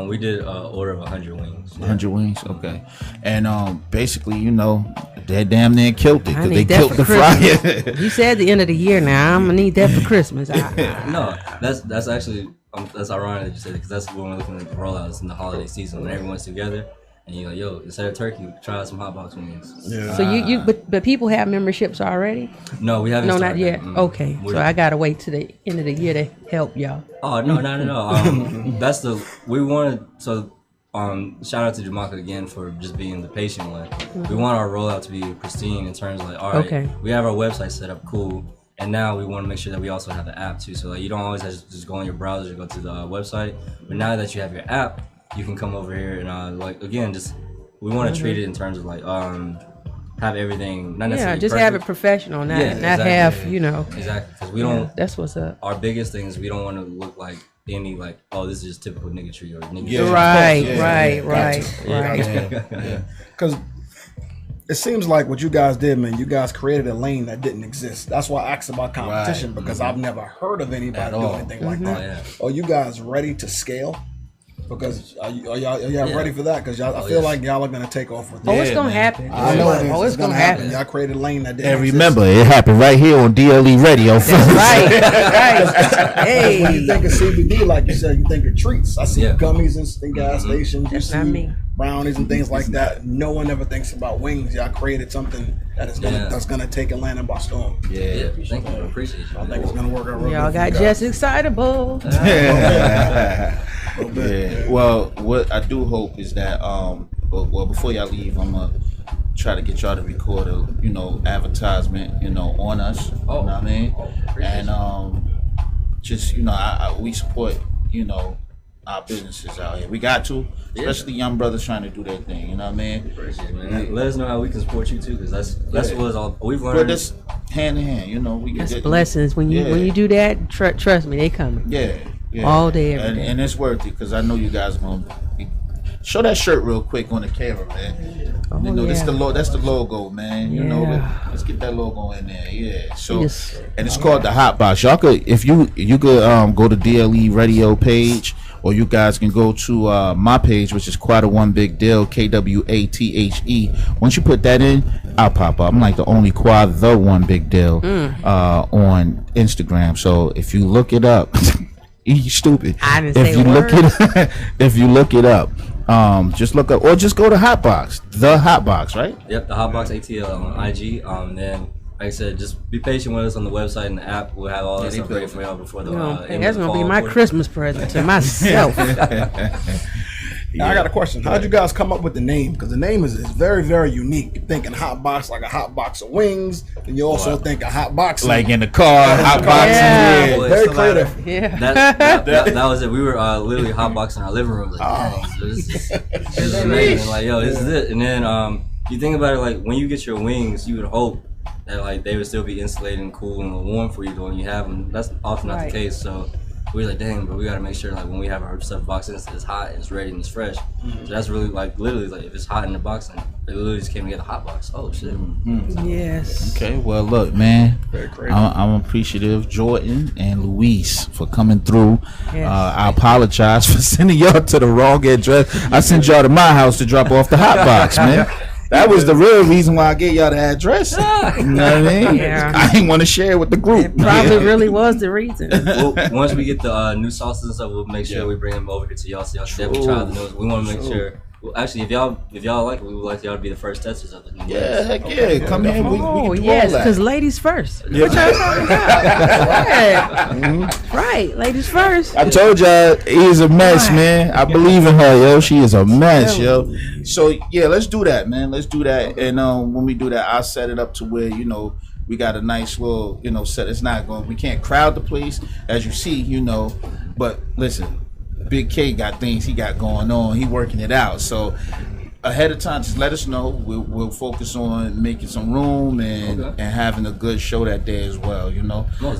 We did order of 100 wings. 100 wings, okay. And basically, they damn near killed it because they killed the fryer. You said the end of the year now. I'm gonna need that for Christmas. No, that's actually that's ironic that you said it, because that's when we're looking at the rollouts in the holiday season when everyone's together. And you're like, yo, instead of turkey, try some Hot Box wings. Yeah. So but people have memberships already? No, we haven't. No, started not yet. Okay, so I gotta wait to the end of the year to help y'all. Oh no, not at all. Shout out to Jamarca again for just being the patient one. We want our rollout to be pristine in terms of like, all right, we have our website set up, cool. And now we want to make sure that we also have the app too. So like, you don't always have to just go on your browser, go to the website. But now that you have your app, you can come over here and like again, just we want to treat it in terms of like have everything not necessarily just perfect. have it professional, not exactly. have you know. Exactly, because we don't. That's what's up. Our biggest thing is we don't want to look like any like, oh, this is just typical niggatry or nigga. Right. Because it seems like what you guys did, man, you guys created a lane that didn't exist. That's why I asked about competition, because I've never heard of anybody doing anything like that. Are you guys ready to scale? Because are y'all ready for that? Because I feel like y'all are gonna take off with that. It's gonna happen. I know it is. It's gonna happen. Y'all created a lane that didn't And exist. remember, it happened right here on DLE Radio. Right. Hey. When you think of CBD, like you said, you think of treats. I see gummies in gas stations. You see brownies and things like that. No one ever thinks about wings. Y'all created something that is gonna take Atlanta by storm. Thank you. I appreciate you. I think it's gonna work out real Y'all good. got just excitable. Well, what I do hope is that well, before y'all leave, I'm gonna try to get y'all to record a advertisement on us. You know what I mean? And just we support our businesses out here. We got to, especially young brothers trying to do their thing. You know what I mean? Appreciate it, man. Let us know how we can support you too, because that's what all we've learned. But this hand in hand, we get That's blessings. When you do that, trust me, they coming. Yeah. All day, every day. And it's worth it, because I know you guys are gonna show that shirt real quick on the camera, man. That's the logo, man. Let's get that logo in there. Yeah. So and it's called the Hot Box. Y'all could, if you could go to DLE Radio page, or you guys can go to my page, which is Quad One Big Deal, KWATHE. Once you put that in, I'll pop up. I'm like the only Quad the One Big Deal on Instagram. So if you look it up. You stupid. I didn't say a word. If you look it up, just look up, or just go to Hot Box, the Hot Box, right? Yep, the Hot Box Atl on IG. Then, like I said, just be patient with us on the website and the app. We'll have all that stuff ready for y'all before the end that's of the gonna be fall my quarter. Christmas present to myself. Now, I got a question. How'd you guys come up with the name? Because the name is very, very unique. You're thinking hot box, like a hot box of wings, and you also think a hot box, like in the car, hot boxing. Yeah. Very creative. Yeah. That was it. We were literally hot boxing our living room. Like, dang, so this is amazing. Like, yo, this is it. And then you think about it, like when you get your wings, you would hope that like they would still be insulated and cool and warm for you when you have them. That's often not the case. So we were like, dang, but we gotta make sure like when we have our stuff boxed in, it's hot, it's ready, and it's fresh. So that's really like literally like if it's hot in the box, and it literally just came together hot box. Oh shit. Yes. Okay, well look, man, I'm appreciative, Jordan and Luis, for coming through. I apologize for sending y'all to the wrong address. I sent y'all to my house to drop off the hot box, man. That was the real reason why I gave y'all the address. You know what I mean? Yeah. I didn't want to share it with the group. It probably really was the reason. Well, once we get the new sauces and stuff, we'll make sure we bring them over here to y'all so y'all can definitely try the news. We want to make sure. Well, actually, if y'all like it, we would like y'all to be the first testers of the new. Yeah, heck yeah, come here. We can do yes, all that. because ladies first. Yeah. What y'all talking about? Right, ladies first. I told y'all he is a mess, man. I believe in her, yo. She is a mess, yo. So yeah, let's do that, man. Let's do that. And when we do that, I'll set it up to where we got a nice little set. It's not going. We can't crowd the place, as you see, But listen. Big K got things he got going on. He working it out. So ahead of time, just let us know. We'll focus on making some room and having a good show that day as well.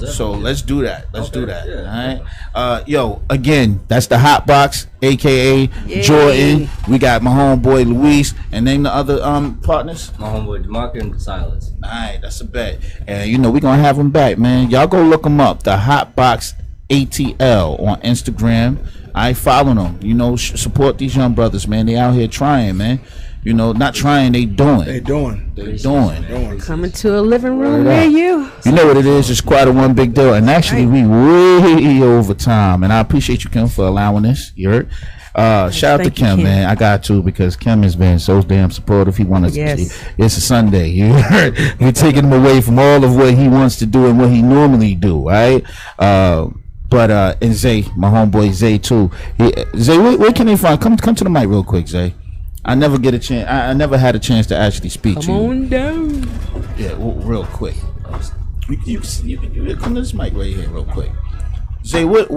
So let's do that. Let's do that. Yeah. All right. Yo, again, that's the Hot Box, aka Jordan. We got my homeboy Luis, and name the other partners. My homeboy DeMarco and Silas. All right, that's a bet. And we're gonna have them back, man. Y'all go look them up. The Hot Box Atl on Instagram. I follow them. Support these young brothers, man. They out here trying, man. Not trying, they doing. They doing. Coming to a living room near you. You know what it is? It's Quite a One Big Deal. And actually, we way over time. And I appreciate you, Kim, for allowing this. You heard? Shout out to Kim, man. I got to, because Kim has been so damn supportive. He wanted to. It's a Sunday. You heard? We're taking him away from all of what he wants to do and what he normally do, right? But and Zay, my homeboy Zay too. Zay, where can they find? Come to the mic real quick, Zay. I never get a chance. I never had a chance to actually speak to you. Come on down. Yeah, real quick. You come to this mic right here, real quick. Zay, what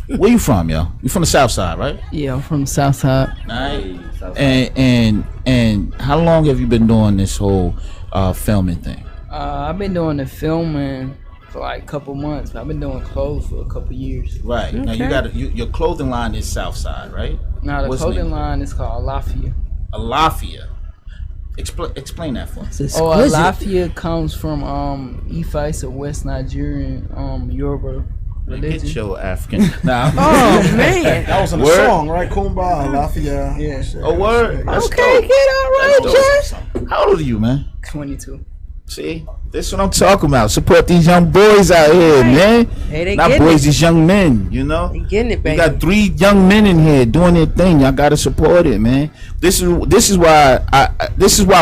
Where you from, yo? You from the South Side, right? Yeah, I'm from the South Side. Nice. And how long have you been doing this whole filming thing? I've been doing the filming for like a couple months. But I've been doing clothes for a couple years. Right. Okay. Now you got your clothing line is South Side, right? Now the clothing line is called Alafia. Alafia. Explain that for me. Alafia comes from Ifa, it's a West Nigerian Yoruba religion. Get your African. Nah. Oh man, that was in the song, right? Kumba, Alafia. Yeah. A word. That's okay, dope. get all right, Jess. How old are you, man? 22. See, this is what I'm talking about. Support these young boys out here, man. Hey, they not boys, these young men. You know, they getting it, baby. We got 3 young men in here doing their thing. Y'all gotta support it, man. This is why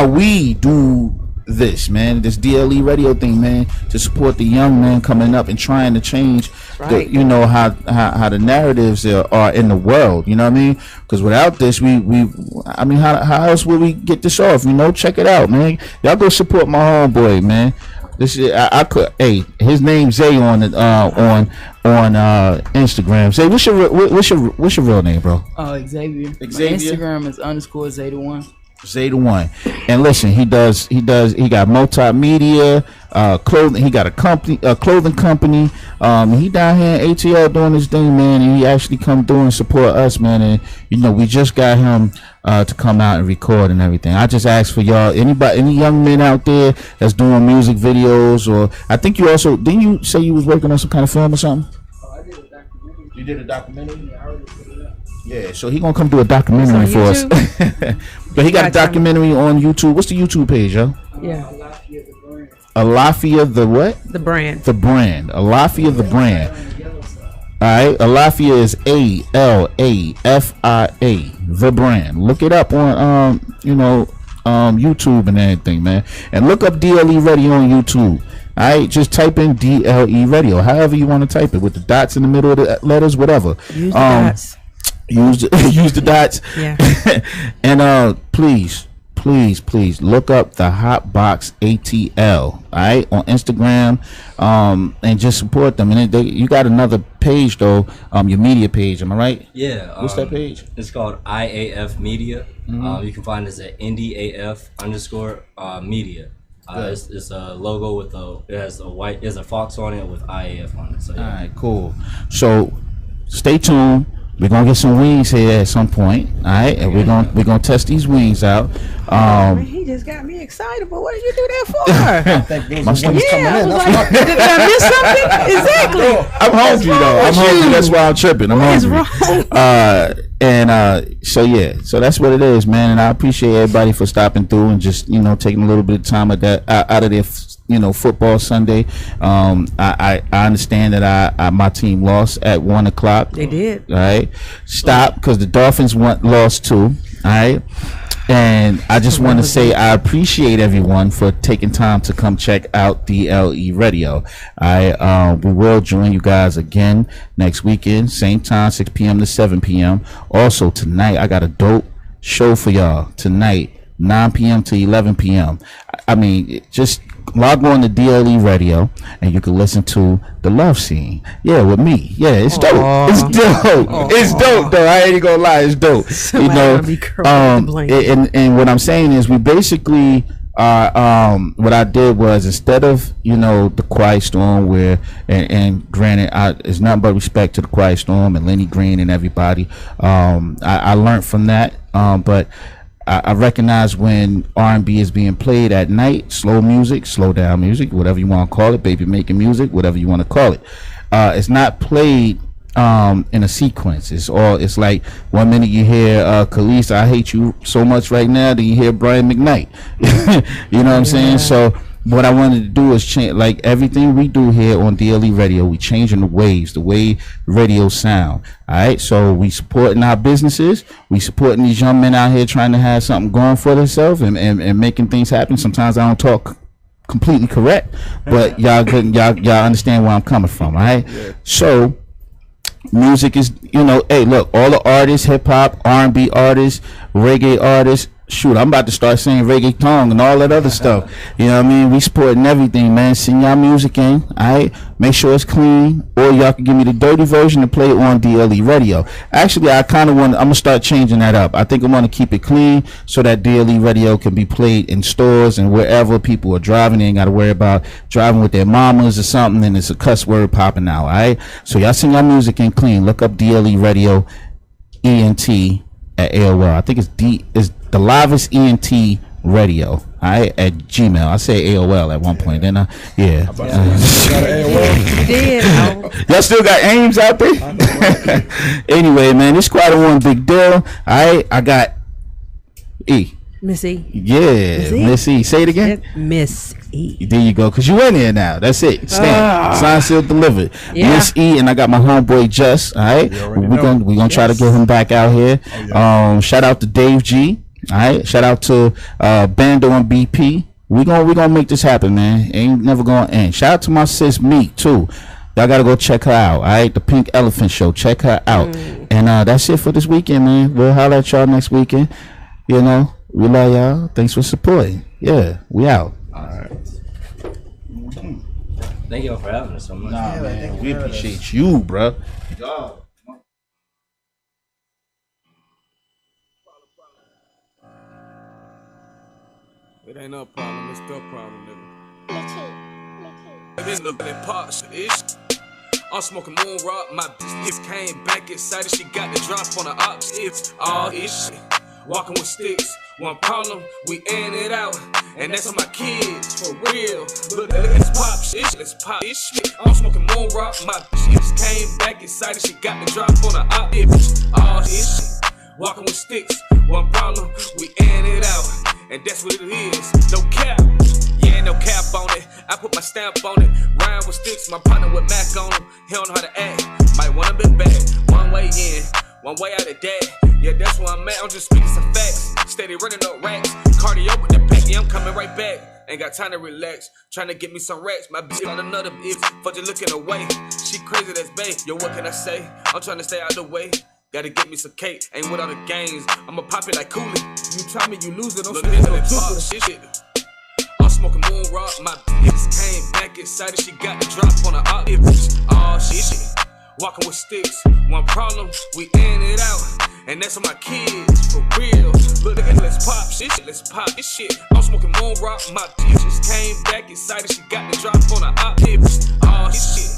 we do this, man. This DLE radio thing, man, to support the young men coming up and trying to change, right. how the narratives are in the world. You know what I mean? Because without this, how else would we get this off? You know, check it out, man. Y'all go support my homeboy, man. This is I could. Hey, his name's Zay on Instagram. Zay, what's your real name, bro? Xavier. Xavier. My Instagram is _Zay1. Zay1. And listen, he got multimedia, clothing. He got a clothing company. He down here in ATL doing his thing, man. And he actually come through and support us, man. And we just got him to come out and record and everything. I just asked for y'all, any young men out there that's doing music videos, or I think you also didn't you say you was working on some kind of film or something? I did a documentary. You did a documentary? Yeah, I already put it up. Yeah, so he gonna come do a documentary for us. But he got a documentary on YouTube. What's the YouTube page, yo? Yeah. Alafia the what? The brand. The brand. Alafia the brand. Alright, Alafia is ALAFIA. The brand. Look it up on YouTube and everything, man. And look up DLE Radio on YouTube. Alright, just type in DLE Radio. However you want to type it, with the dots in the middle of the letters, whatever. Use the dots. Use the dots. Yeah. And please look up the Hot Box Atl, alright, on Instagram, and just support them. And you got another page though, your media page, am I right? Yeah. What's that page? It's called IAF Media. You can find us at IndieAF_media. It's a logo with there's a fox on it with IAF on it. So yeah. Alright, cool. So stay tuned. We're gonna get some wings here at some point, all right? And we're gonna test these wings out. He just got me excited. But what did you do that for? I think those wings coming in. I was like, did I miss something? Exactly. I'm hungry though. I'm hungry. That's why I'm tripping. I'm hungry. So that's what it is, man. And I appreciate everybody for stopping through and just taking a little bit of time out of their football Sunday. I understand that my team lost at 1 o'clock. They did. All right. Stop, because the Dolphins lost too. All right. And I just want to say I appreciate everyone for taking time to come check out DLE Radio. We will join you guys again next weekend, same time, 6 p.m. to 7 p.m. Also tonight, I got a dope show for y'all tonight, 9 p.m. to 11 p.m. I mean, just log on to DLE Radio and you can listen to The Love Scene. Yeah, with me. Yeah, it's dope. It's dope. It's dope though. I ain't gonna lie, it's dope. And what I'm saying is we basically what I did was, instead of the Quiet Storm, where and granted it's nothing but respect to the Quiet Storm and Lenny Green and everybody, I learned from that, but I recognize when R&B is being played at night, slow music, slow down music, whatever you want to call it, baby making music, whatever you want to call it. It's not played in a sequence. It's like 1 minute you hear Khalees, I hate you so much right now, then you hear Brian McKnight. You know what I'm saying? So what I wanted to do is change, like everything we do here on DLE Radio, we changing the waves, the way radio sound. All right, so we supporting our businesses, we supporting these young men out here trying to have something going for themselves and making things happen. Sometimes I don't talk completely correct, but y'all understand where I'm coming from. All right, so music is, hey, look, all the artists, hip hop, R&B artists, reggae artists, shoot, I'm about to start saying reggaeton and all that other stuff. You know what I mean? We supporting everything, man. Send y'all music in, all right? Make sure it's clean, or y'all can give me the dirty version and play it on DLE Radio. Actually, I kind of want, I'm going to start changing that up. I think I'm going to keep it clean so that DLE Radio can be played in stores and wherever people are driving. They ain't got to worry about driving with their mamas or something and it's a cuss word popping out, all right? So y'all send y'all music in clean. Look up DLE Radio ENT at AOL. I think it's the livest ENT radio, all right, at Gmail. I say AOL at one point, didn't I? Yeah. Y'all still got Ames out there? Anyway, man, this quite a one big deal. All right, I got E. Miss E. Yeah, Miss E. Say it again. Miss E. There you go, because you in here now. That's it. Stamp. Sign, sealed, delivered. Yeah. Miss E, and I got my homeboy Just. All right, we're gonna try to get him back out here. Shout out to Dave G. All right, shout out to Bando and BP. We gonna make this happen, man. Ain't never gonna end. Shout out to my sis Meek too. Y'all gotta go check her out. All right, the Pink Elephant Show. Check her out. And that's it for this weekend, man. We'll holler at y'all next weekend. You know, we love y'all. Thanks for supporting. Yeah, we out. All right. Thank y'all for having us so much. Nah, man, we appreciate you, bro. God. It ain't a problem, it's the problem, nigga. This look like pop shit. I'm smoking moon rock, my bitch came back excited. She got the drop on the ops. It's all this shit. Walking with sticks, one problem, we in it out. And that's on my kids, for real. Look, let's pop shit, let's pop this shit. I'm smoking moon rock, my bitch came back excited. She got the drop on the ops. It's all this shit. Walking with sticks, one problem, we in it out. And that's what it is, no cap. Yeah, no cap on it. I put my stamp on it. Rhyme with sticks, my partner with Mac on him. He don't know how to act. Might wanna be back. One way in, one way out of that. Yeah, that's where I'm at. I'm just speaking some facts. Steady running up racks. Cardio with the pack. Yeah, I'm coming right back. Ain't got time to relax. Trying to get me some racks. My bitch got another bitch. For just looking away. She crazy, that's bae. Yo, what can I say? I'm trying to stay out the way. Gotta get me some cake, ain't without the games. I'ma pop it like Cooley. You try me, you lose it. I'm shit. I'm smoking moon rock. My bitch came back excited. She got the drop on the op. Oh shit. Walking with sticks. One problem, we in it out. And that's on my kids, for real. Look, let's pop shit. Let's pop this shit. I'm smoking moon rock. My bitch came back excited. She got the drop on the op. Oh shit.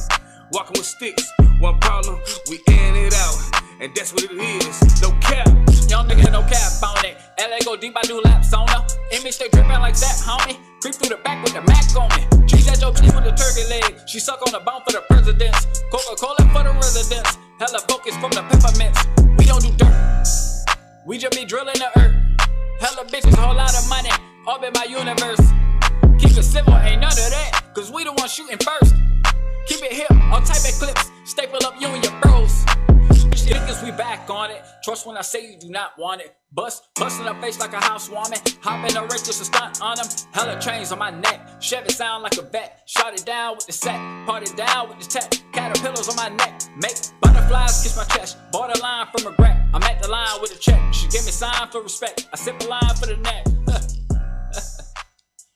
Walking with sticks. One problem, we in it out. And that's what it is, no cap. Young nigga, no cap on it. LA go deep, I do laps on her. Image stay drippin' like that, homie. Creep through the back with the Mac on me. Cheese that your cheese with the turkey leg. She suck on the bone for the presidents. Coca-Cola for the residents. Hella focus from the peppermints. We don't do dirt. We just be drilling the earth. Hella bitches, whole lot of money. Orbit my universe. Keep it civil, ain't none of that. Cause we the ones shooting first. Keep it hip, all type of clips. Staple up you and your bros. Niggas, we back on it. Trust when I say you do not want it. Busting her face like a housewarming. Hop in a race just a stunt on them. Hella chains on my neck. Chevy sound like a vet. Shot it down with the set. Party down with the tech. Caterpillars on my neck. Make butterflies kiss my chest. Borderline from regret. I'm at the line with a check. She give me sign for respect. I sip a line for the neck.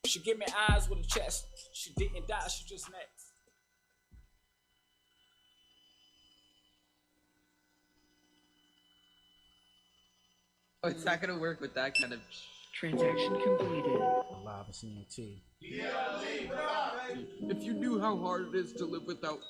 She give me eyes with a chest. She didn't die, she just next. Oh, it's not gonna work with that kind of transaction completed. If you knew how hard it is to live without